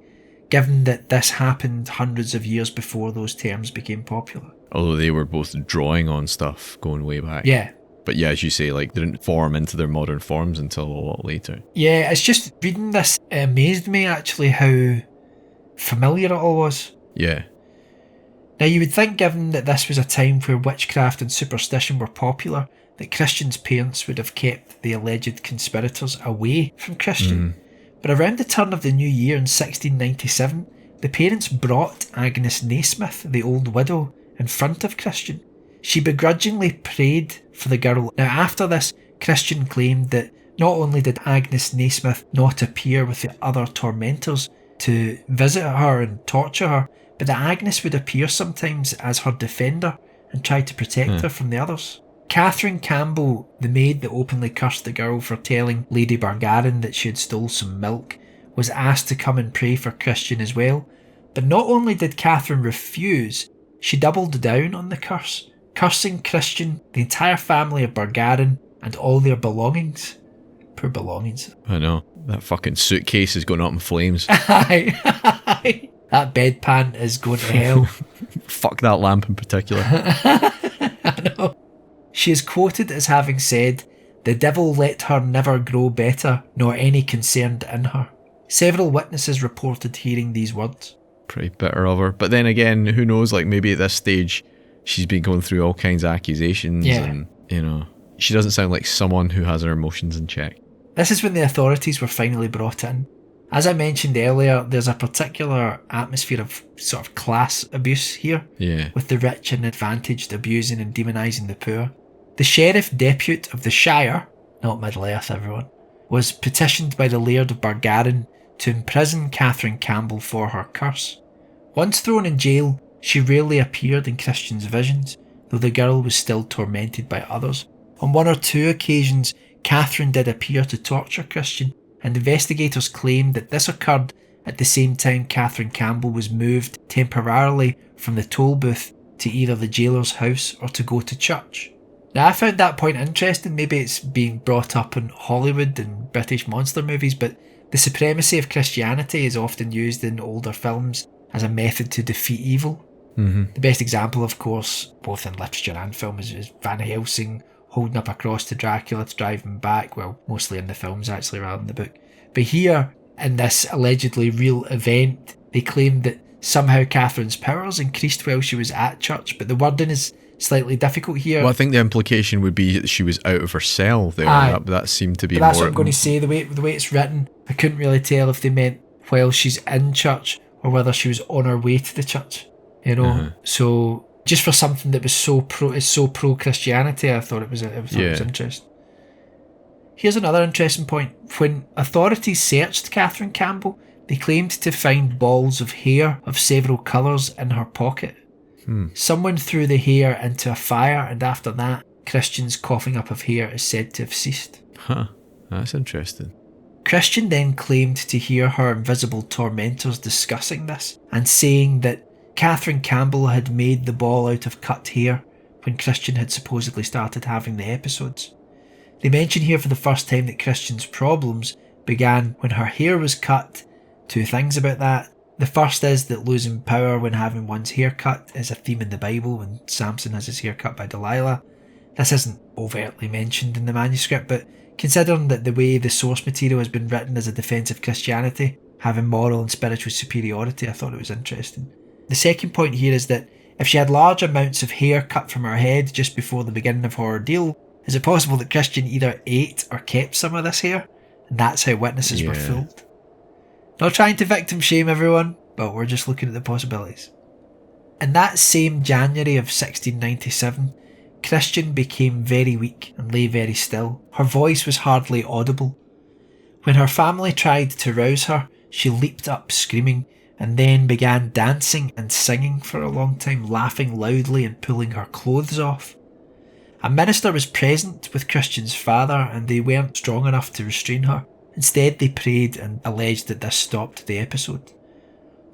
given that this happened hundreds of years before those terms became popular. Although they were both drawing on stuff going way back. Yeah. But yeah, as you say, like, they didn't form into their modern forms until a lot later. Yeah, it's just reading this, it amazed me actually how familiar it all was. Yeah. Now you would think, given that this was a time where witchcraft and superstition were popular, that Christian's parents would have kept the alleged conspirators away from Christian. But around the turn of the new year in 1697, the parents brought Agnes Naismith, the old widow, in front of Christian. She begrudgingly prayed for the girl. Now after this, Christian claimed that not only did Agnes Naismith not appear with the other tormentors to visit her and torture her, but that Agnes would appear sometimes as her defender and try to protect her from the others. Catherine Campbell, the maid that openly cursed the girl for telling Lady Bargarin that she had stole some milk, was asked to come and pray for Christian as well. But not only did Catherine refuse, she doubled down on the curse, cursing Christian, the entire family of Bargarin, and all their belongings. Poor belongings. I know. That fucking suitcase is going up in flames. Aye. That bedpan is going to hell. Fuck that lamp in particular. I know. She is quoted as having said, "The devil let her never grow better, nor any concerned in her." Several witnesses reported hearing these words. Pretty bitter of her. But then again, who knows, like, maybe at this stage she's been going through all kinds of accusations and, you know, she doesn't sound like someone who has her emotions in check. This is when the authorities were finally brought in. As I mentioned earlier, there's a particular atmosphere of sort of class abuse here, with the rich and advantaged abusing and demonising the poor. The sheriff depute of the Shire, not Middle Earth everyone, was petitioned by the Laird of Bargarin to imprison Catherine Campbell for her curse. Once thrown in jail, she rarely appeared in Christian's visions, though the girl was still tormented by others. On one or two occasions, Catherine did appear to torture Christian, and investigators claimed that this occurred at the same time Catherine Campbell was moved temporarily from the toll booth to either the jailer's house or to go to church. Now, I found that point interesting. Maybe it's being brought up in Hollywood and British monster movies, but the supremacy of Christianity is often used in older films as a method to defeat evil. The best example, of course, both in literature and film, is Van Helsing holding up a cross to Dracula to drive him back. Well, mostly in the films actually, rather than the book. But here, in this allegedly real event, they claimed that somehow Catherine's powers increased while she was at church, but the wording is slightly difficult here. Well, I think the implication would be that she was out of her cell there. That seemed to be but that's more... what I'm going to say. The way it's written, I couldn't really tell if they meant while she's in church or whether she was on her way to the church. You know, so just for something that was so pro Christianity, I thought it was interesting. Here's another interesting point. When authorities searched Catherine Campbell, they claimed to find balls of hair of several colours in her pocket. Someone threw the hair into a fire, and after that, Christian's coughing up of hair is said to have ceased. Huh, that's interesting. Christian then claimed to hear her invisible tormentors discussing this and saying that Catherine Campbell had made the ball out of cut hair when Christian had supposedly started having the episodes. They mention here for the first time that Christian's problems began when her hair was cut. Two things about that. The first is that losing power when having one's hair cut is a theme in the Bible when Samson has his hair cut by Delilah. This isn't overtly mentioned in the manuscript, but considering that the way the source material has been written as a defence of Christianity, having moral and spiritual superiority, I thought it was interesting. The second point here is that if she had large amounts of hair cut from her head just before the beginning of her ordeal, is it possible that Christian either ate or kept some of this hair? And that's how witnesses were fooled. Not trying to victim shame everyone, but we're just looking at the possibilities. In that same January of 1697, Christian became very weak and lay very still. Her voice was hardly audible. When her family tried to rouse her, she leaped up screaming and then began dancing and singing for a long time, laughing loudly and pulling her clothes off. A minister was present with Christian's father and they weren't strong enough to restrain her. Instead, they prayed and alleged that this stopped the episode.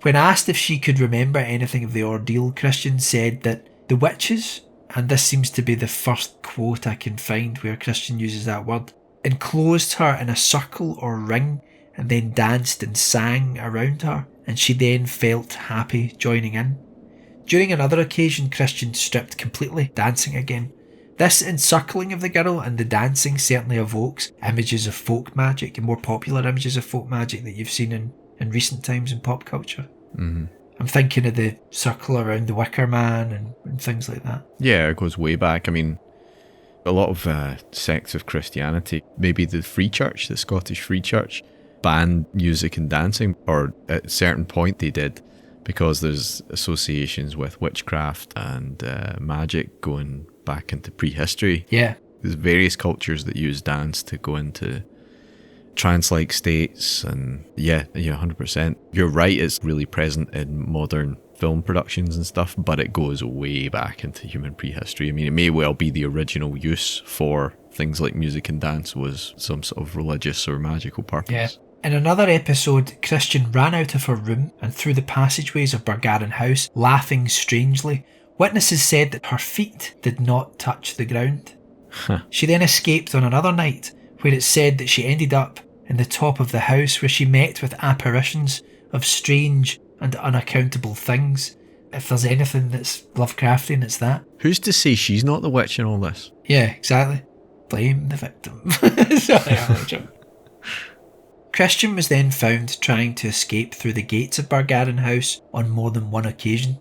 When asked if she could remember anything of the ordeal, Christian said that the witches, and this seems to be the first quote I can find where Christian uses that word, enclosed her in a circle or ring and then danced and sang around her, and she then felt happy joining in. During another occasion, Christian stripped completely, dancing again. This encircling of the girl and the dancing certainly evokes images of folk magic, and more popular images of folk magic that you've seen in recent times in pop culture. Mm-hmm. I'm thinking of the circle around the Wicker Man and things like that. Yeah, it goes way back. I mean, a lot of sects of Christianity, maybe the Free Church, the Scottish Free Church, banned music and dancing, or at a certain point they did, because there's associations with witchcraft and magic going back into prehistory. Yeah. There's various cultures that use dance to go into trance-like states, and yeah, 100%. You're right, it's really present in modern film productions and stuff, but it goes way back into human prehistory. I mean, it may well be the original use for things like music and dance was some sort of religious or magical purpose. Yeah. In another episode, Christian ran out of her room and through the passageways of Bargarin House, laughing strangely. Witnesses said that her feet did not touch the ground. She then escaped on another night, where it's said that she ended up in the top of the house, where she met with apparitions of strange and unaccountable things. If there's anything that's Lovecraftian, it's that. Who's to say she's not the witch in all this? Yeah, exactly. Blame the victim. Sorry, I'm joking. Christian was then found trying to escape through the gates of Bargarin House on more than one occasion.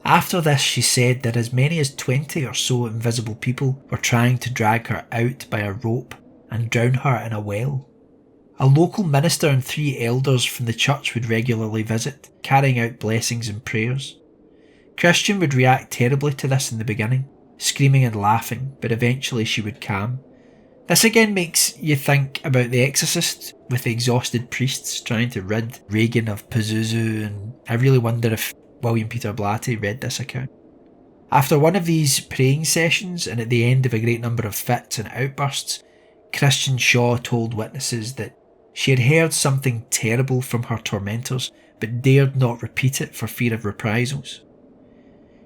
After this, she said that as many as 20 or so invisible people were trying to drag her out by a rope and drown her in a well. A local minister and 3 elders from the church would regularly visit, carrying out blessings and prayers. Christian would react terribly to this in the beginning, screaming and laughing, but eventually she would calm. This again makes you think about The Exorcist, with the exhausted priests trying to rid Regan of Pazuzu, and I really wonder if William Peter Blatty read this account. After one of these praying sessions, and at the end of a great number of fits and outbursts, Christian Shaw told witnesses that she had heard something terrible from her tormentors, but dared not repeat it for fear of reprisals.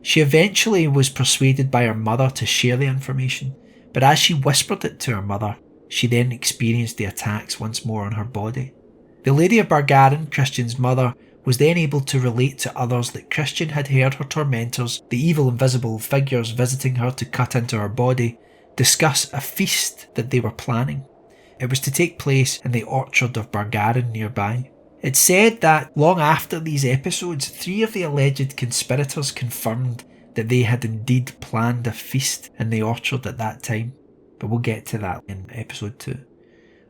She eventually was persuaded by her mother to share the information, but as she whispered it to her mother, she then experienced the attacks once more on her body. The Lady of Bargarin, Christian's mother, was then able to relate to others that Christian had heard her tormentors, the evil invisible figures visiting her to cut into her body, discuss a feast that they were planning. It was to take place in the orchard of Bargarin nearby. It's said that long after these episodes, 3 of the alleged conspirators confirmed that they had indeed planned a feast in the orchard at that time, but we'll get to that in episode 2.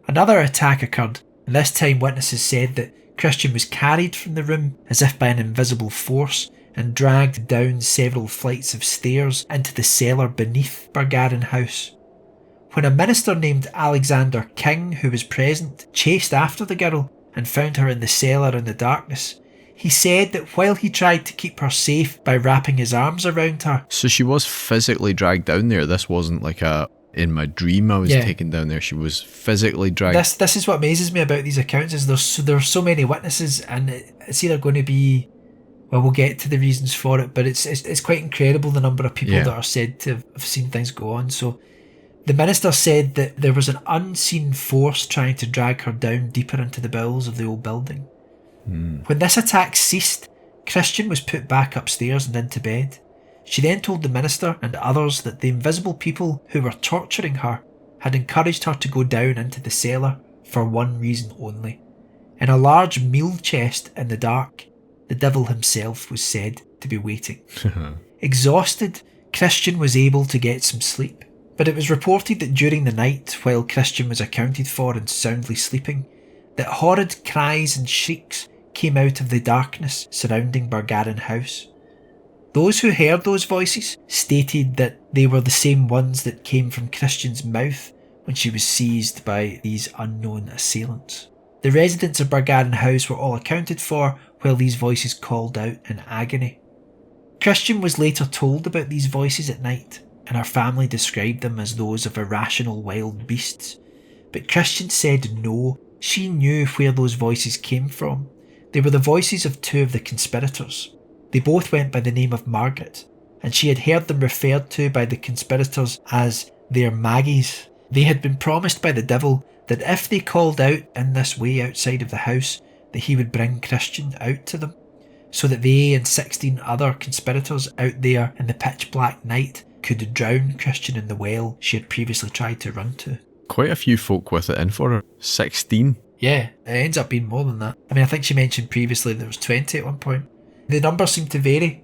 Another attack occurred, and this time witnesses said that Christian was carried from the room as if by an invisible force and dragged down several flights of stairs into the cellar beneath Bargarin House. When a minister named Alexander King, who was present, chased after the girl and found her in the cellar in the darkness, he said that while he tried to keep her safe by wrapping his arms around her... So she was physically dragged down there. This wasn't like in my dream I was taken down there. She was physically dragged. This is what amazes me about these accounts, is there are so many witnesses, and it's either going to be... Well, we'll get to the reasons for it, but it's quite incredible the number of people that are said to have seen things go on. So the minister said that there was an unseen force trying to drag her down deeper into the bowels of the old building. When this attack ceased, Christian was put back upstairs and into bed. She then told the minister and others that the invisible people who were torturing her had encouraged her to go down into the cellar for one reason only. In a large meal chest in the dark, the devil himself was said to be waiting. Exhausted, Christian was able to get some sleep, but it was reported that during the night, while Christian was accounted for and soundly sleeping, that horrid cries and shrieks came out of the darkness surrounding Bargarin House. Those who heard those voices stated that they were the same ones that came from Christian's mouth when she was seized by these unknown assailants. The residents of Bargarin House were all accounted for, while these voices called out in agony. Christian was later told about these voices at night, and her family described them as those of irrational wild beasts. But Christian said no, she knew where those voices came from. They were the voices of two of the conspirators. They both went by the name of Margaret, and she had heard them referred to by the conspirators as their Maggies. They had been promised by the devil that if they called out in this way outside of the house, that he would bring Christian out to them, so that they and 16 other conspirators out there in the pitch black night could drown Christian in the well she had previously tried to run to. Quite a few folk with it in for her. 16? Yeah, it ends up being more than that. I mean, I think she mentioned previously there was 20 at one point. The numbers seem to vary,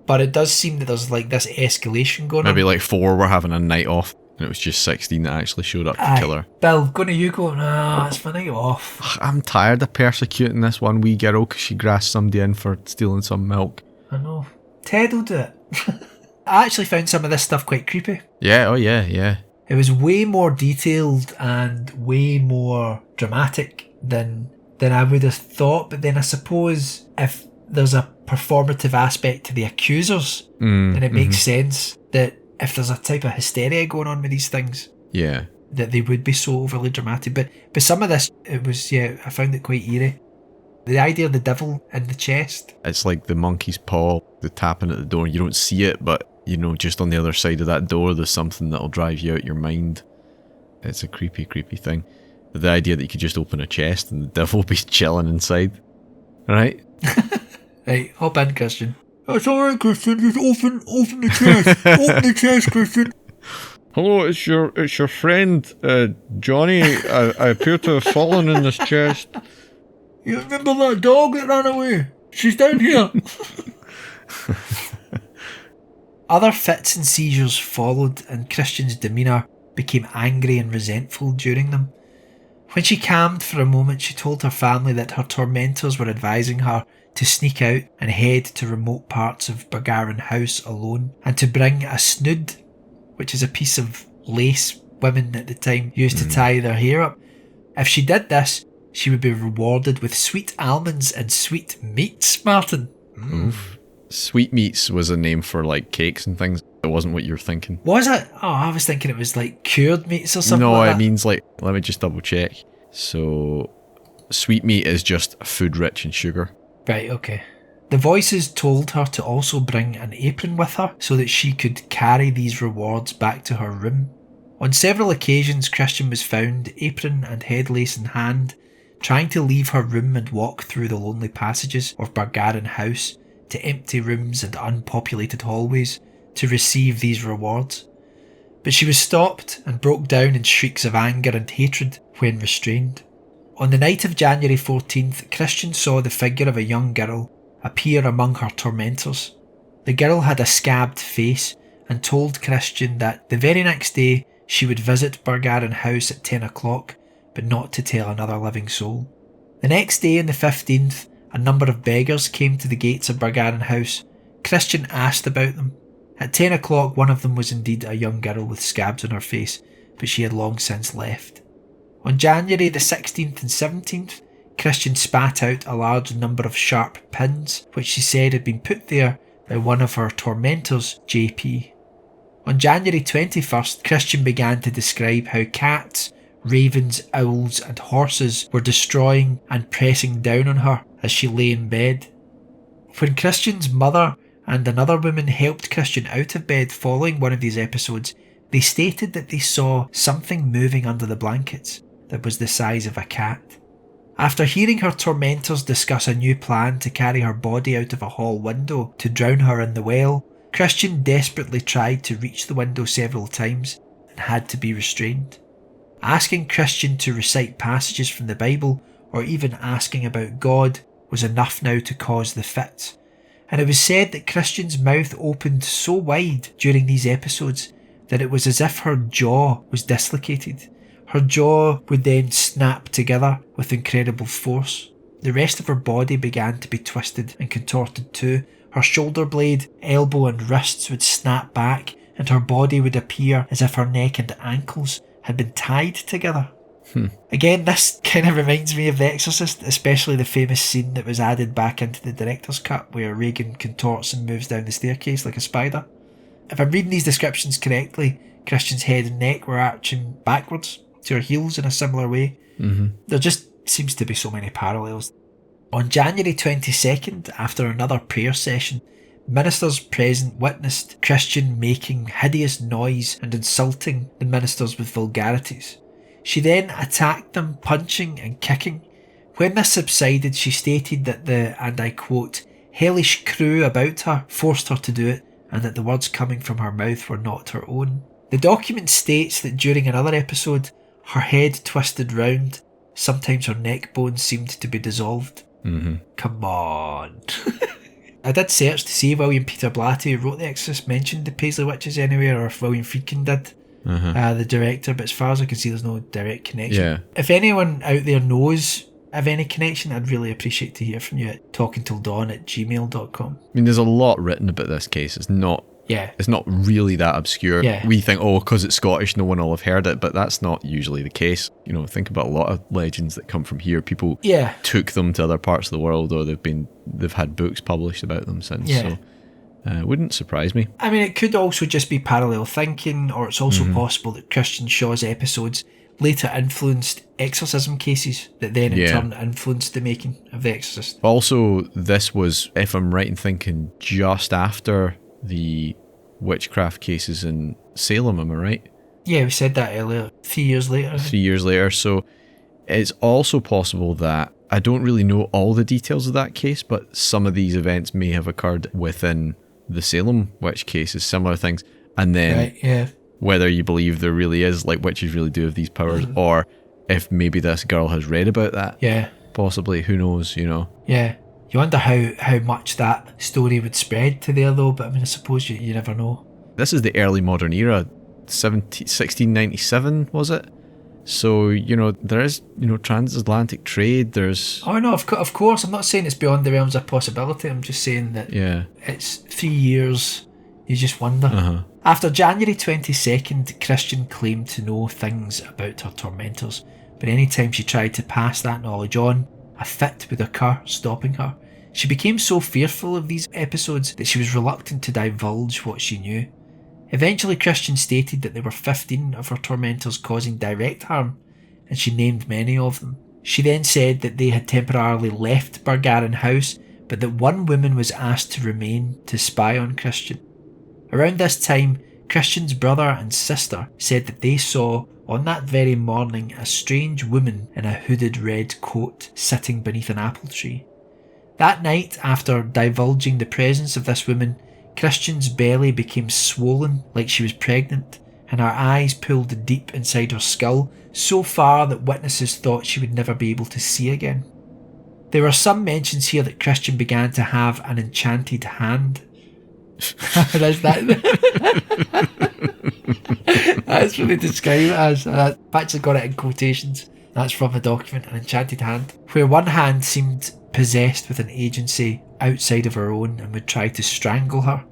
but it does seem that there's like this escalation going on. Maybe like 4 were having a night off, and it was just 16 that actually showed up to kill her. Bill, going to you going, it's my night off. I'm tired of persecuting this one wee girl because she grassed somebody in for stealing some milk. I know. Ted will do it. I actually found some of this stuff quite creepy. Yeah, oh yeah. It was way more detailed and way more dramatic than I would have thought, but then I suppose if there's a performative aspect to the accusers, then it makes sense that if there's a type of hysteria going on with these things, that they would be so overly dramatic. But some of this, it was, I found it quite eerie. The idea of the devil in the chest. It's like the monkey's paw, the tapping at the door. You don't see it, but you know, just on the other side of that door, there's something that'll drive you out your mind. It's a creepy, creepy thing. The idea that you could just open a chest and the devil will be chilling inside. Right? Right, hop in, Christian. That's alright, Christian. Just open the chest. Open the chest, Christian. Hello, it's your friend, Johnny. I appear to have fallen in this chest. You remember that dog that ran away? She's down here. Other fits and seizures followed, and Christian's demeanour became angry and resentful during them. When she calmed for a moment, she told her family that her tormentors were advising her to sneak out and head to remote parts of Bargarin House alone, and to bring a snood, which is a piece of lace women at the time used to tie their hair up. If she did this, she would be rewarded with sweet almonds and sweet meats, Martin. Oof. Sweetmeats was a name for like cakes and things. It wasn't what you were thinking. Was it? Oh, I was thinking it was like cured meats or something. No, like it that. means like, let me just double check. So, sweetmeat is just food rich in sugar. Right, okay. The voices told her to also bring an apron with her so that she could carry these rewards back to her room. On several occasions, Christian was found, apron and headlace in hand, trying to leave her room and walk through the lonely passages of Bargarin House to empty rooms and unpopulated hallways to receive these rewards. But she was stopped and broke down in shrieks of anger and hatred when restrained. On the night of January 14th, Christian saw the figure of a young girl appear among her tormentors. The girl had a scabbed face and told Christian that the very next day she would visit Bargarin House at 10 o'clock, but not to tell another living soul. The next day, on the 15th, a number of beggars came to the gates of Bargarin House. Christian asked about them. At 10 o'clock, one of them was indeed a young girl with scabs on her face, but she had long since left. On January the 16th and 17th, Christian spat out a large number of sharp pins, which she said had been put there by one of her tormentors, JP. On January 21st, Christian began to describe how cats, ravens, owls and horses were destroying and pressing down on her as she lay in bed. When Christian's mother and another woman helped Christian out of bed following one of these episodes, they stated that they saw something moving under the blankets that was the size of a cat. After hearing her tormentors discuss a new plan to carry her body out of a hall window to drown her in the well, Christian desperately tried to reach the window several times and had to be restrained. Asking Christian to recite passages from the Bible or even asking about God was enough now to cause the fits, and it was said that Christian's mouth opened so wide during these episodes that it was as if her jaw was dislocated. Her jaw would then snap together with incredible force. The rest of her body began to be twisted and contorted too. Her shoulder blade, elbow and wrists would snap back, and her body would appear as if her neck and ankles had been tied together. Again, this kind of reminds me of The Exorcist, especially the famous scene that was added back into the director's cut where Regan contorts and moves down the staircase like a spider. If I'm reading these descriptions correctly, Christian's head and neck were arching backwards to her heels in a similar way. There just seems to be so many parallels. On January 22nd, after another prayer session, ministers present witnessed Christian making hideous noise and insulting the ministers with vulgarities. She then attacked them, punching and kicking. When this subsided, she stated that the, and I quote, hellish crew about her forced her to do it, and that the words coming from her mouth were not her own. The document states that during another episode, her head twisted round, sometimes her neck bones seemed to be dissolved. Come on. I did search to see if William Peter Blatty, who wrote The Exorcist, mentioned the Paisley Witches anywhere, or if William Friedkin did, the director, but as far as I can see, there's no direct connection. If anyone out there knows of any connection, I'd really appreciate to hear from you at talkingtildawn@gmail.com. I mean, there's a lot written about this case. It's not really that obscure. We think, because it's Scottish, no one will have heard it, but that's not usually the case. You know, think about a lot of legends that come from here. People took them to other parts of the world, or they've had books published about them since. So it wouldn't surprise me. I mean, it could also just be parallel thinking, or it's also possible that Christian Shaw's episodes later influenced exorcism cases that then in turn influenced the making of The Exorcist. Also, this was, if I'm right in thinking, just after the witchcraft cases in Salem, am I right? Yeah, we said that earlier. 3 years later. 3 years later. So it's also possible that, I don't really know all the details of that case, but some of these events may have occurred within the Salem witch cases, similar things. And then whether you believe there really is, like, witches really do have these powers, or if maybe this girl has read about that. Possibly, who knows, you know. You wonder how much that story would spread to there, though, but I mean, I suppose you never know. This is the early modern era, 1697, was it? So, you know, there is, you know, transatlantic trade, there's... Oh, no, of course. I'm not saying it's beyond the realms of possibility. I'm just saying that it's 3 years, you just wonder. After January 22nd, Christian claimed to know things about her tormentors, but any time she tried to pass that knowledge on, a fit would occur, stopping her. She became so fearful of these episodes that she was reluctant to divulge what she knew. Eventually, Christian stated that there were 15 of her tormentors causing direct harm, and she named many of them. She then said that they had temporarily left Bargarin House, but that one woman was asked to remain to spy on Christian. Around this time, Christian's brother and sister said that they saw, on that very morning, a strange woman in a hooded red coat sitting beneath an apple tree. That night, after divulging the presence of this woman, Christian's belly became swollen like she was pregnant, and her eyes pulled deep inside her skull, so far that witnesses thought she would never be able to see again. There are some mentions here that Christian began to have an enchanted hand. That's what they describe it as. I've actually got it in quotations. That's from the document, an enchanted hand, where one hand seemed possessed with an agency outside of her own and would try to strangle her.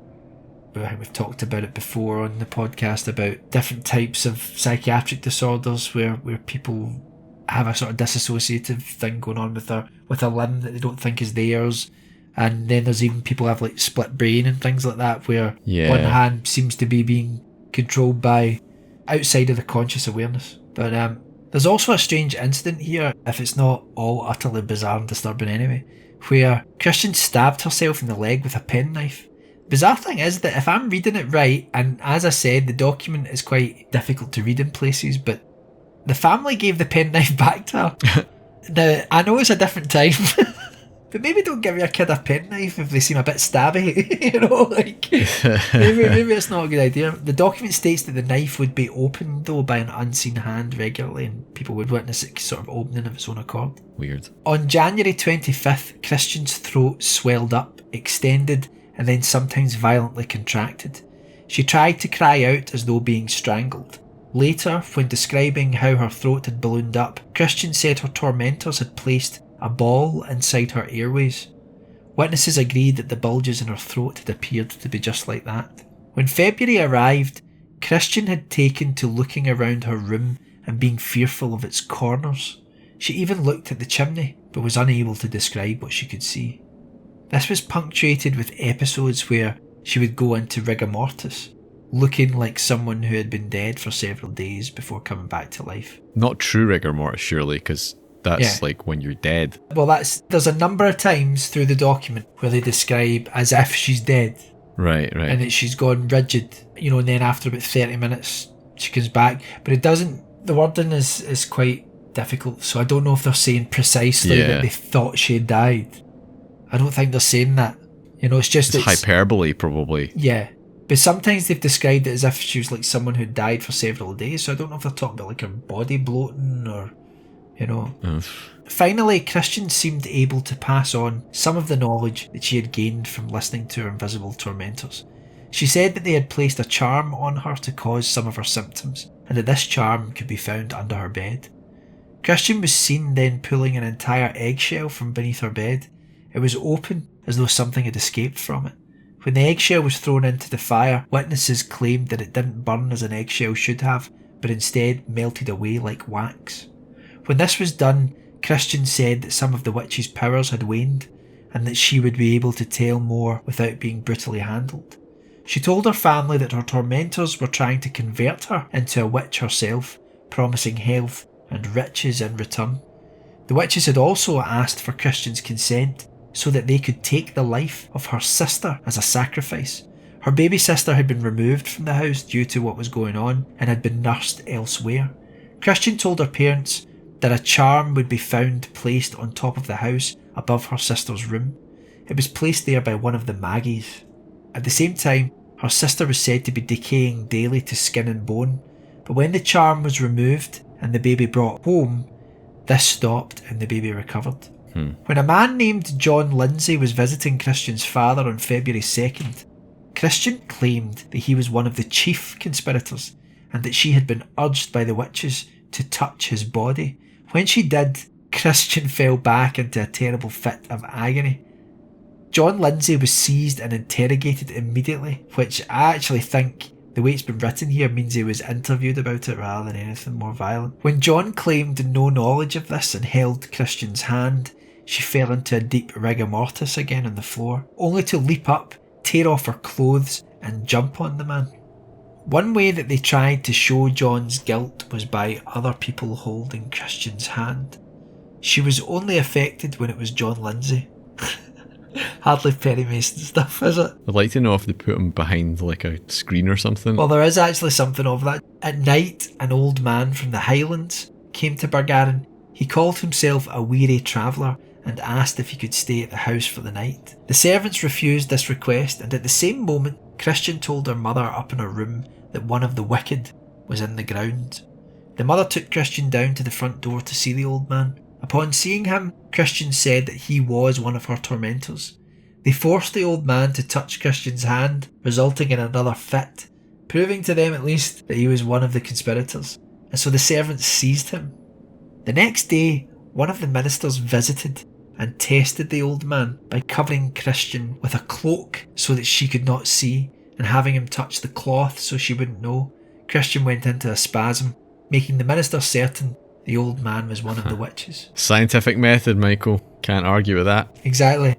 We've talked about it before on the podcast about different types of psychiatric disorders where people have a sort of disassociative thing going on with a limb that they don't think is theirs. And then there's even people who have like split brain and things like that, where one hand seems to be being controlled by outside of the conscious awareness. But there's also a strange incident here, if it's not all utterly bizarre and disturbing anyway, where Christian stabbed herself in the leg with a penknife. Bizarre thing is that if I'm reading it right, and as I said, the document is quite difficult to read in places, but the family gave the penknife back to her. Now, I know it's a different time, but maybe don't give your kid a penknife if they seem a bit stabby, you know, like, maybe it's not a good idea. The document states that the knife would be opened, though, by an unseen hand regularly, and people would witness it sort of opening of its own accord. Weird. On January 25th, Christian's throat swelled up, extended, and then sometimes violently contracted. She tried to cry out as though being strangled. Later, when describing how her throat had ballooned up, Christian said her tormentors had placed a ball inside her airways. Witnesses agreed that the bulges in her throat had appeared to be just like that. When February arrived, Christian had taken to looking around her room and being fearful of its corners. She even looked at the chimney, but was unable to describe what she could see. This was punctuated with episodes where she would go into rigor mortis, looking like someone who had been dead for several days before coming back to life. Not true rigor mortis, surely, because that's like when you're dead. Well, there's a number of times through the document where they describe as if she's dead. Right. And that she's gone rigid, and then after about 30 minutes she comes back. But it doesn't, the wording is quite difficult, so I don't know if they're saying precisely that they thought she had died. I don't think they're saying that. It's just... It's hyperbole, probably. Yeah. But sometimes they've described it as if she was like someone who died for several days, so I don't know if they're talking about like her body bloating or, Finally, Christian seemed able to pass on some of the knowledge that she had gained from listening to her invisible tormentors. She said that they had placed a charm on her to cause some of her symptoms, and that this charm could be found under her bed. Christian was seen then pulling an entire eggshell from beneath her bed. It was open, as though something had escaped from it. When the eggshell was thrown into the fire, witnesses claimed that it didn't burn as an eggshell should have, but instead melted away like wax. When this was done, Christian said that some of the witch's powers had waned, and that she would be able to tell more without being brutally handled. She told her family that her tormentors were trying to convert her into a witch herself, promising health and riches in return. The witches had also asked for Christian's consent so that they could take the life of her sister as a sacrifice. Her baby sister had been removed from the house due to what was going on and had been nursed elsewhere. Christian told her parents that a charm would be found placed on top of the house above her sister's room. It was placed there by one of the Maggies. At the same time, her sister was said to be decaying daily to skin and bone, but when the charm was removed and the baby brought home, this stopped and the baby recovered. When a man named John Lindsay was visiting Christian's father on February 2nd, Christian claimed that he was one of the chief conspirators and that she had been urged by the witches to touch his body. When she did, Christian fell back into a terrible fit of agony. John Lindsay was seized and interrogated immediately, which I actually think the way it's been written here means he was interviewed about it rather than anything more violent. When John claimed no knowledge of this and held Christian's hand, she fell into a deep rigor mortis again on the floor, only to leap up, tear off her clothes and jump on the man. One way that they tried to show John's guilt was by other people holding Christian's hand. She was only affected when it was John Lindsay. Hardly Perry Mason stuff, is it? I'd like to know if they put him behind like a screen or something. Well, there is actually something of that. At night, an old man from the Highlands came to Bargarin. He called himself a weary traveller and asked if he could stay at the house for the night. The servants refused this request, and at the same moment, Christian told her mother up in her room that one of the wicked was in the ground. The mother took Christian down to the front door to see the old man. Upon seeing him, Christian said that he was one of her tormentors. They forced the old man to touch Christian's hand, resulting in another fit, proving to them at least that he was one of the conspirators, and so the servants seized him. The next day, one of the ministers visited and tested the old man by covering Christian with a cloak so that she could not see, and having him touch the cloth so she wouldn't know. Christian went into a spasm, making the minister certain the old man was one of the witches. Scientific method, Michael. Can't argue with that. Exactly.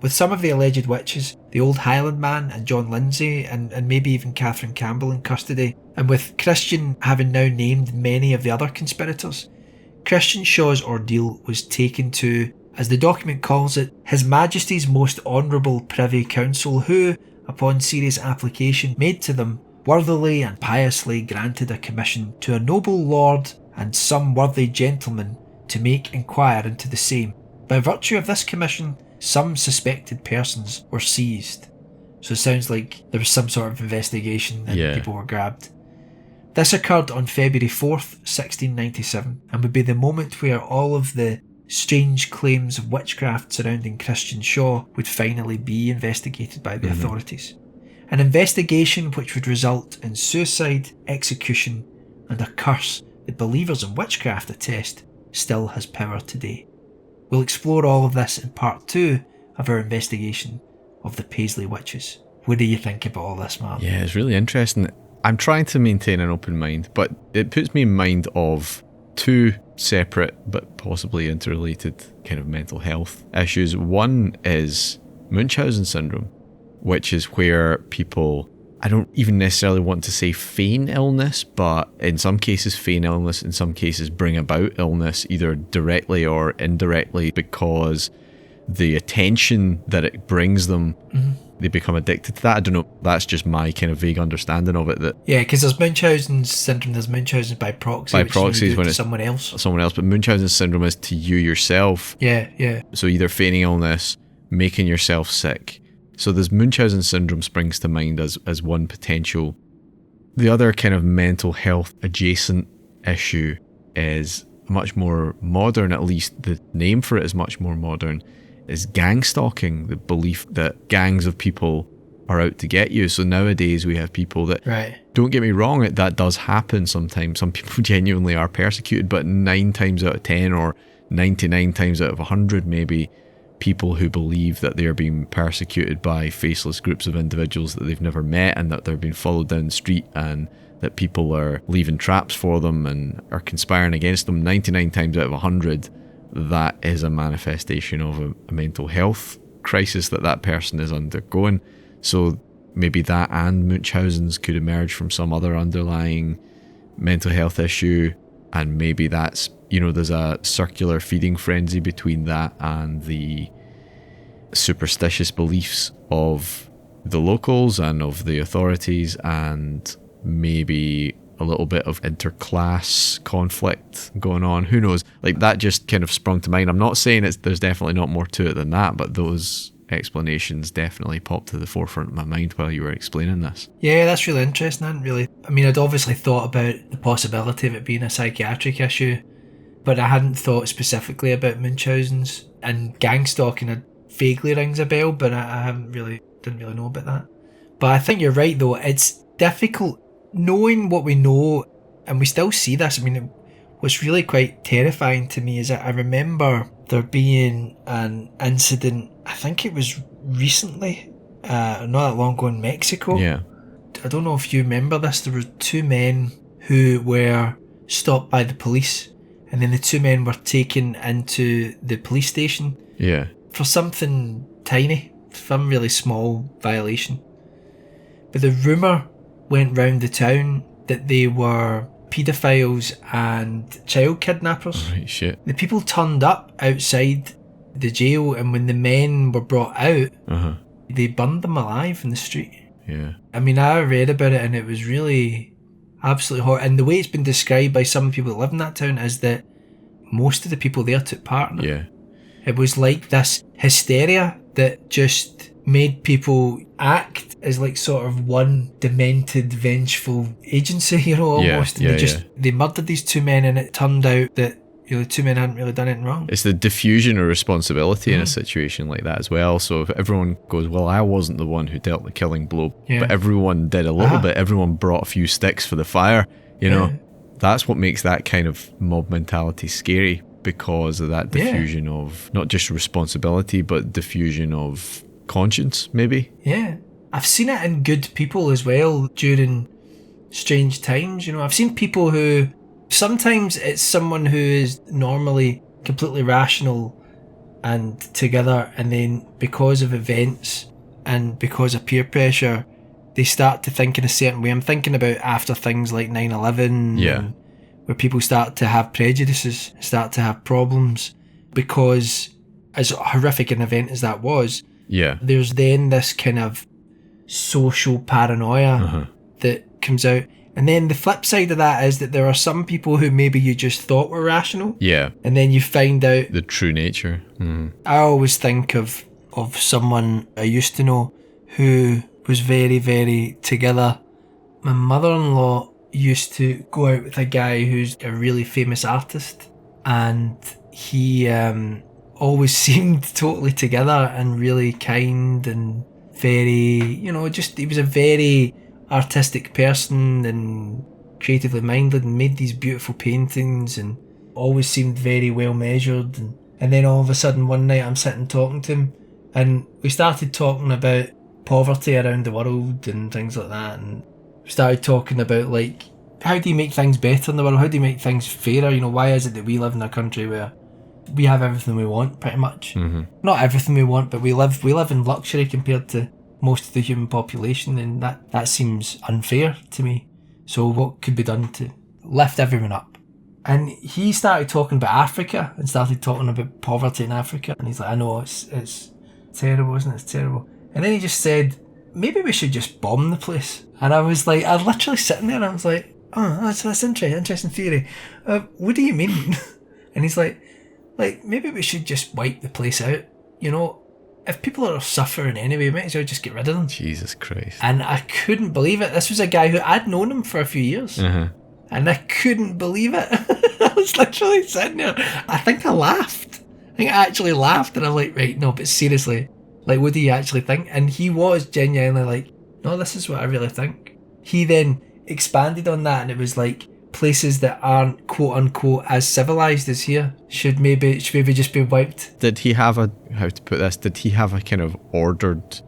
With some of the alleged witches, the old Highland man and John Lindsay and maybe even Catherine Campbell in custody, and with Christian having now named many of the other conspirators, Christian Shaw's ordeal was taken to, as the document calls it, His Majesty's Most Honourable Privy Council, who, upon serious application made to them, worthily and piously granted a commission to a noble lord and some worthy gentlemen to make inquire into the same. By virtue of this commission, some suspected persons were seized. So it sounds like there was some sort of investigation and people were grabbed. This occurred on February 4th, 1697, and would be the moment where all of the strange claims of witchcraft surrounding Christian Shaw would finally be investigated by the authorities. An investigation which would result in suicide, execution, and a curse that believers in witchcraft attest still has power today. We'll explore all of this in part 2 of our investigation of the Paisley Witches. What do you think about all this, Mark? Yeah, it's really interesting. I'm trying to maintain an open mind, but it puts me in mind of two separate but possibly interrelated kind of mental health issues. One is Munchausen Syndrome, which is where people, I don't even necessarily want to say feign illness, but in some cases feign illness, in some cases bring about illness either directly or indirectly because the attention that it brings them, they become addicted to that. I don't know, that's just my kind of vague understanding of it. That yeah, because there's Munchausen syndrome, there's Munchausen by proxy, by proxy is when it's someone else. But Munchausen syndrome is to you yourself. Yeah. So either feigning illness, making yourself sick. So there's Munchausen syndrome springs to mind as one potential. The other kind of mental health adjacent issue is much more modern, at least the name for it is much more modern, is gang stalking, the belief that gangs of people are out to get you. So nowadays we have people that, don't get me wrong, that does happen sometimes. Some people genuinely are persecuted, but 9 times out of 10 or 99 times out of 100 maybe, people who believe that they are being persecuted by faceless groups of individuals that they've never met, and that they're being followed down the street, and that people are leaving traps for them and are conspiring against them. 99 times out of 100, that is a manifestation of a mental health crisis that person is undergoing. So maybe that and Munchausen's could emerge from some other underlying mental health issue, and maybe that's, there's a circular feeding frenzy between that and the superstitious beliefs of the locals and of the authorities, and maybe a little bit of interclass conflict going on. Who knows? Like, that just kind of sprung to mind. I'm not saying there's definitely not more to it than that, but those explanations definitely popped to the forefront of my mind while you were explaining this. Yeah, that's really interesting. I'd obviously thought about the possibility of it being a psychiatric issue, but I hadn't thought specifically about Munchausen's, and gang stalking vaguely rings a bell, but I didn't really know about that. But I think you're right though, it's difficult knowing what we know, and we still see this. What's really quite terrifying to me is that I remember there being an incident, I think it was recently, not that long ago, in Mexico. Yeah. I don't know if you remember this, there were 2 men who were stopped by the police, and then the 2 men were taken into the police station. Yeah. For something tiny, some really small violation. But the rumour went round the town that they were paedophiles and child kidnappers. Right, shit. The people turned up outside the jail, and when the men were brought out, they burned them alive in the street. Yeah. I read about it, and it was really absolutely horrible. And the way it's been described by some people that live in that town is that most of the people there took part in it. Yeah. It was like this hysteria that just made people act as like sort of one demented, vengeful agency, almost. Yeah, and they murdered these 2 men, and it turned out that the 2 men hadn't really done anything wrong. It's the diffusion of responsibility in a situation like that as well. So if everyone goes, well, I wasn't the one who dealt the killing blow, but everyone did a little bit, everyone brought a few sticks for the fire, that's what makes that kind of mob mentality scary, because of that diffusion of not just responsibility, but diffusion of conscience, maybe. Yeah. I've seen it in good people as well during strange times. I've seen people who, sometimes it's someone who is normally completely rational and together, and then because of events and because of peer pressure, they start to think in a certain way. I'm thinking about after things like 9/11, where people start to have prejudices, start to have problems, because as horrific an event as that was, there's then this kind of social paranoia that comes out. And then the flip side of that is that there are some people who maybe you just thought were rational. Yeah. And then you find out the true nature. I always think of someone I used to know who was very, very together. My mother-in-law used to go out with a guy who's a really famous artist, and he always seemed totally together and really kind and very, he was a very artistic person and creatively minded, and made these beautiful paintings and always seemed very well measured. And then all of a sudden one night I'm sitting talking to him, and we started talking about poverty around the world and things like that, and started talking about, like, how do you make things better in the world? How do you make things fairer? You know, why is it that we live in a country where we have everything we want, pretty much? Mm-hmm. Not everything we want, but we live in luxury compared to most of the human population, and that seems unfair to me. So what could be done to lift everyone up? And he started talking about Africa and started talking about poverty in Africa. And he's like, I know, it's terrible, isn't it? It's terrible. And then he just said, maybe we should just bomb the place. And I was like, I was literally sitting there and I was like, oh, that's interesting theory. What do you mean? And he's like, maybe we should just wipe the place out. You know, if people are suffering anyway, we might as well just get rid of them. Jesus Christ. And I couldn't believe it. This was a guy who I'd known him for a few years. Uh-huh. And I couldn't believe it. I was literally sitting there. I think I laughed. I think I actually laughed, and I'm like, right, no, but seriously, like, what do you actually think? And he was genuinely like, no, this is what I really think. He then expanded on that, and it was like, places that aren't quote unquote as civilized as here should maybe just be wiped. Did he have a kind of ordered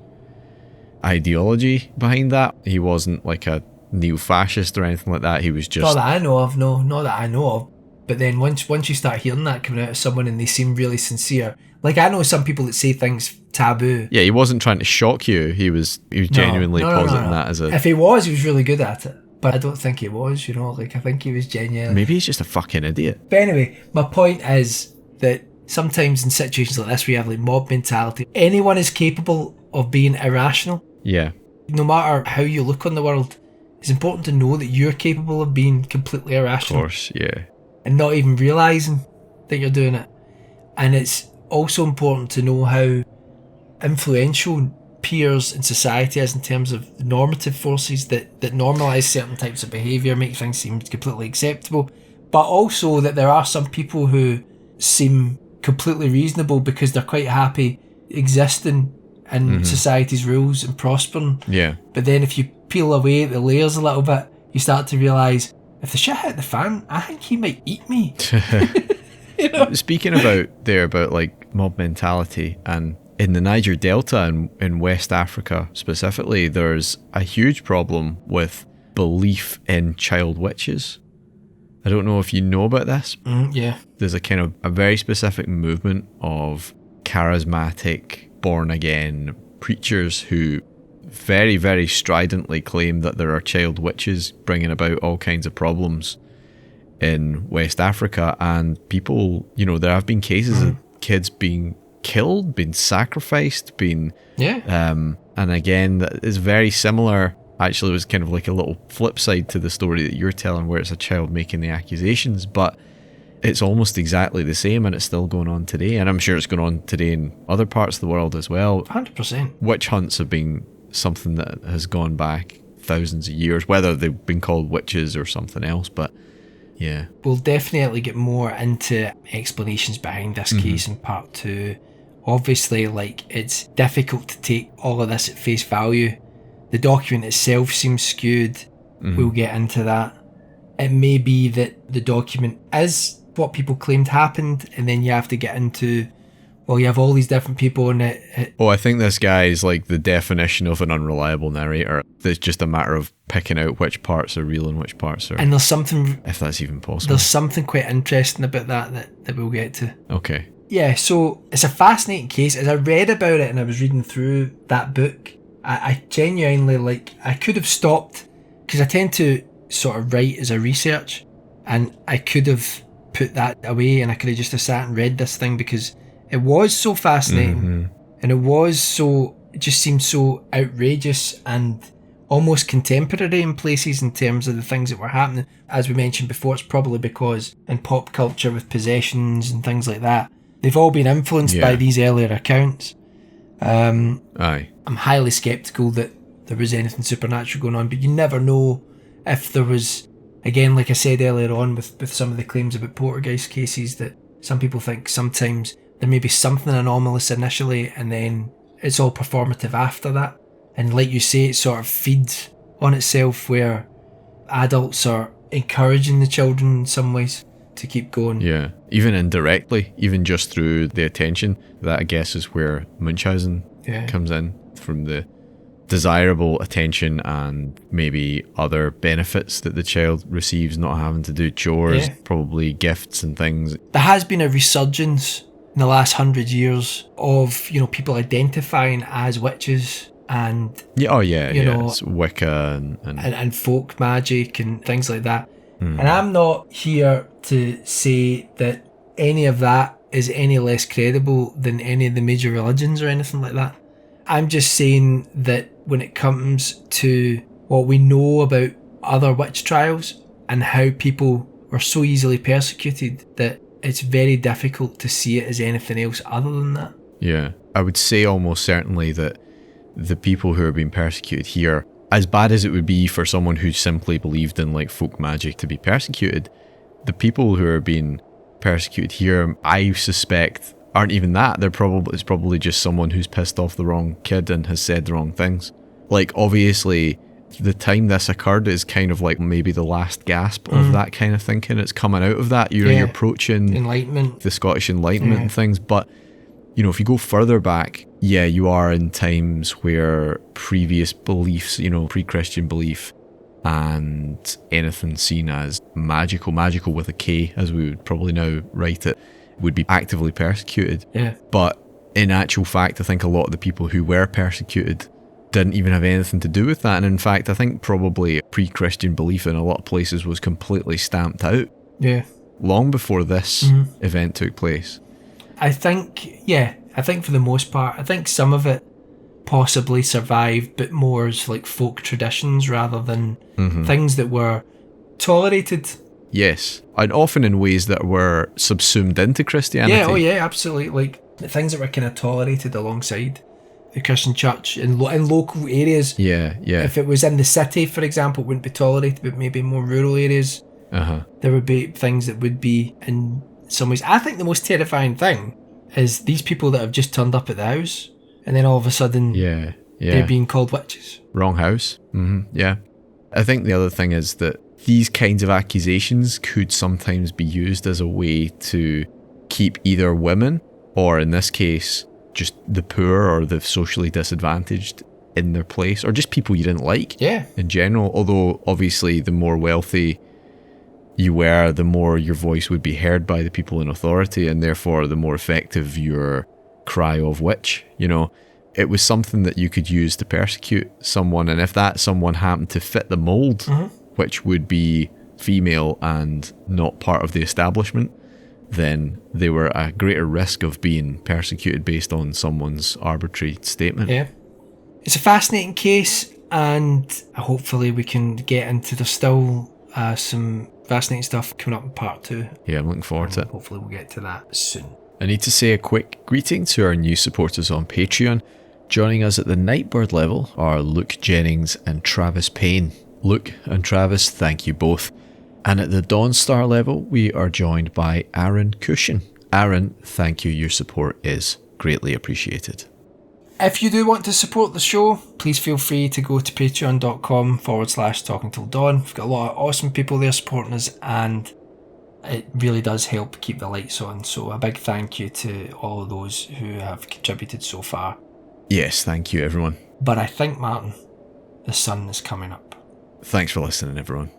ideology behind that? He wasn't like a neo-fascist or anything like that. He was just... Not that I know of, no. Not that I know of. But then once you start hearing that coming out of someone and they seem really sincere... Like, I know some people that say things taboo. Yeah, he wasn't trying to shock you. He was genuinely positing that as a... If he was really good at it. But I don't think he was, you know. Like, I think he was genuine. Maybe he's just a fucking idiot. But anyway, my point is that sometimes in situations like this, we have, like, mob mentality. Anyone is capable of being irrational. Yeah. No matter how you look on the world, it's important to know that you're capable of being completely irrational. Of course, yeah. And not even realising that you're doing it. And it's also important to know how influential peers in society is in terms of normative forces that normalise certain types of behaviour, make things seem completely acceptable. But also that there are some people who seem completely reasonable because they're quite happy existing in society's rules and prospering. Yeah. But then if you peel away the layers a little bit, you start to realise, if the shit hit the fan, I think he might eat me. You know? Speaking about like mob mentality, and in the Niger Delta and in West Africa specifically, there's a huge problem with belief in child witches. I don't know if you know about this. Yeah. There's a very specific movement of charismatic, born-again preachers who very, very stridently claim that there are child witches bringing about all kinds of problems in West Africa. And people, you know, there have been cases of kids being killed, being sacrificed, being... Yeah. And again, that is very similar. Actually, it was kind of like a little flip side to the story that you're telling, where it's a child making the accusations, but it's almost exactly the same, and it's still going on today. And I'm sure it's going on today in other parts of the world as well. 100%. Witch hunts have been something that has gone back thousands of years, whether they've been called witches or something else, but yeah. We'll definitely get more into explanations behind this case in part 2. Obviously, like, it's difficult to take all of this at face value. The document itself seems skewed. We'll get into that. It may be that the document is what people claimed happened, and then you have to get into, well, you have all these different people in it. Oh, I think this guy is like the definition of an unreliable narrator. It's just a matter of picking out which parts are real and which parts are... And there's something... If that's even possible. There's something quite interesting about that we'll get to. Okay. Yeah, so it's a fascinating case. As I read about it and I was reading through that book, I genuinely, like, I could have stopped, because I tend to sort of write as a research, and I could have put that away and I could have just sat and read this thing, because it was so fascinating and it just seemed so outrageous and almost contemporary in places in terms of the things that were happening. As we mentioned before, it's probably because in pop culture with possessions and things like that, they've all been influenced by these earlier accounts. Aye. I'm highly sceptical that there was anything supernatural going on, but you never know if there was. Again, like I said earlier on with some of the claims about poltergeist cases, that some people think sometimes there may be something anomalous initially and then it's all performative after that. And like you say, it sort of feeds on itself, where adults are encouraging the children in some ways to keep going. Yeah, even indirectly, even just through the attention. That, I guess, is where Munchausen comes in, from the desirable attention and maybe other benefits that the child receives, not having to do chores, probably gifts and things. There has been a resurgence in the last 100 years of, you know, people identifying as witches and you know, it's Wicca and folk magic and things like that. And I'm not here to say that any of that is any less credible than any of the major religions or anything like that. I'm just saying that when it comes to what we know about other witch trials and how people were so easily persecuted, that it's very difficult to see it as anything else other than that. Yeah, I would say almost certainly that the people who are being persecuted here, as bad as it would be for someone who simply believed in like folk magic to be persecuted, the people who are being persecuted here, I suspect, aren't even that. It's probably just someone who's pissed off the wrong kid and has said the wrong things. Like, obviously, the time this occurred is kind of like maybe the last gasp of that kind of thinking. It's coming out of that. You're approaching Enlightenment, the Scottish Enlightenment and things. But, you know, if you go further back, you are in times where previous beliefs, you know, pre-Christian belief and anything seen as magical with a K, as we would probably now write it, would be actively persecuted. Yeah. But in actual fact, I think a lot of the people who were persecuted didn't even have anything to do with that. And in fact, I think probably pre-Christian belief in a lot of places was completely stamped out. Yeah. Long before this event took place. I think for the most part, I think some of it possibly survived, but more as like folk traditions rather than things that were tolerated. Yes, and often in ways that were subsumed into Christianity. Yeah, absolutely. Like the things that were kind of tolerated alongside the Christian church in local areas. Yeah. If it was in the city, for example, it wouldn't be tolerated, but maybe more rural areas, there would be things that would be in some ways. I think the most terrifying thing is these people that have just turned up at the house, and then all of a sudden, they're being called witches. Wrong house. Yeah. I think the other thing is that these kinds of accusations could sometimes be used as a way to keep either women, or in this case, just the poor or the socially disadvantaged in their place, or just people you didn't like in general. Although, obviously, the more wealthy you were, the more your voice would be heard by the people in authority, and therefore the more effective your cry of witch, you know. It was something that you could use to persecute someone, and if that someone happened to fit the mould, which would be female and not part of the establishment, then they were at greater risk of being persecuted based on someone's arbitrary statement. Yeah. It's a fascinating case, and hopefully we can get into, there's still some fascinating stuff coming up in part 2. Yeah, I'm looking forward to it. Hopefully we'll get to that soon. I need to say a quick greeting to our new supporters on Patreon. Joining us at the Nightbird level are Luke Jennings and Travis Payne. Luke and Travis, thank you both. And at the Dawnstar level, we are joined by Aaron Cushion. Aaron, thank you. Your support is greatly appreciated. If you do want to support the show, please feel free to go to patreon.com/talking till dawn. We've got a lot of awesome people there supporting us, and it really does help keep the lights on. So a big thank you to all of those who have contributed so far. Yes, thank you, everyone. But I think, Martin, the sun is coming up. Thanks for listening, everyone.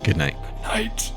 Good night. Good night.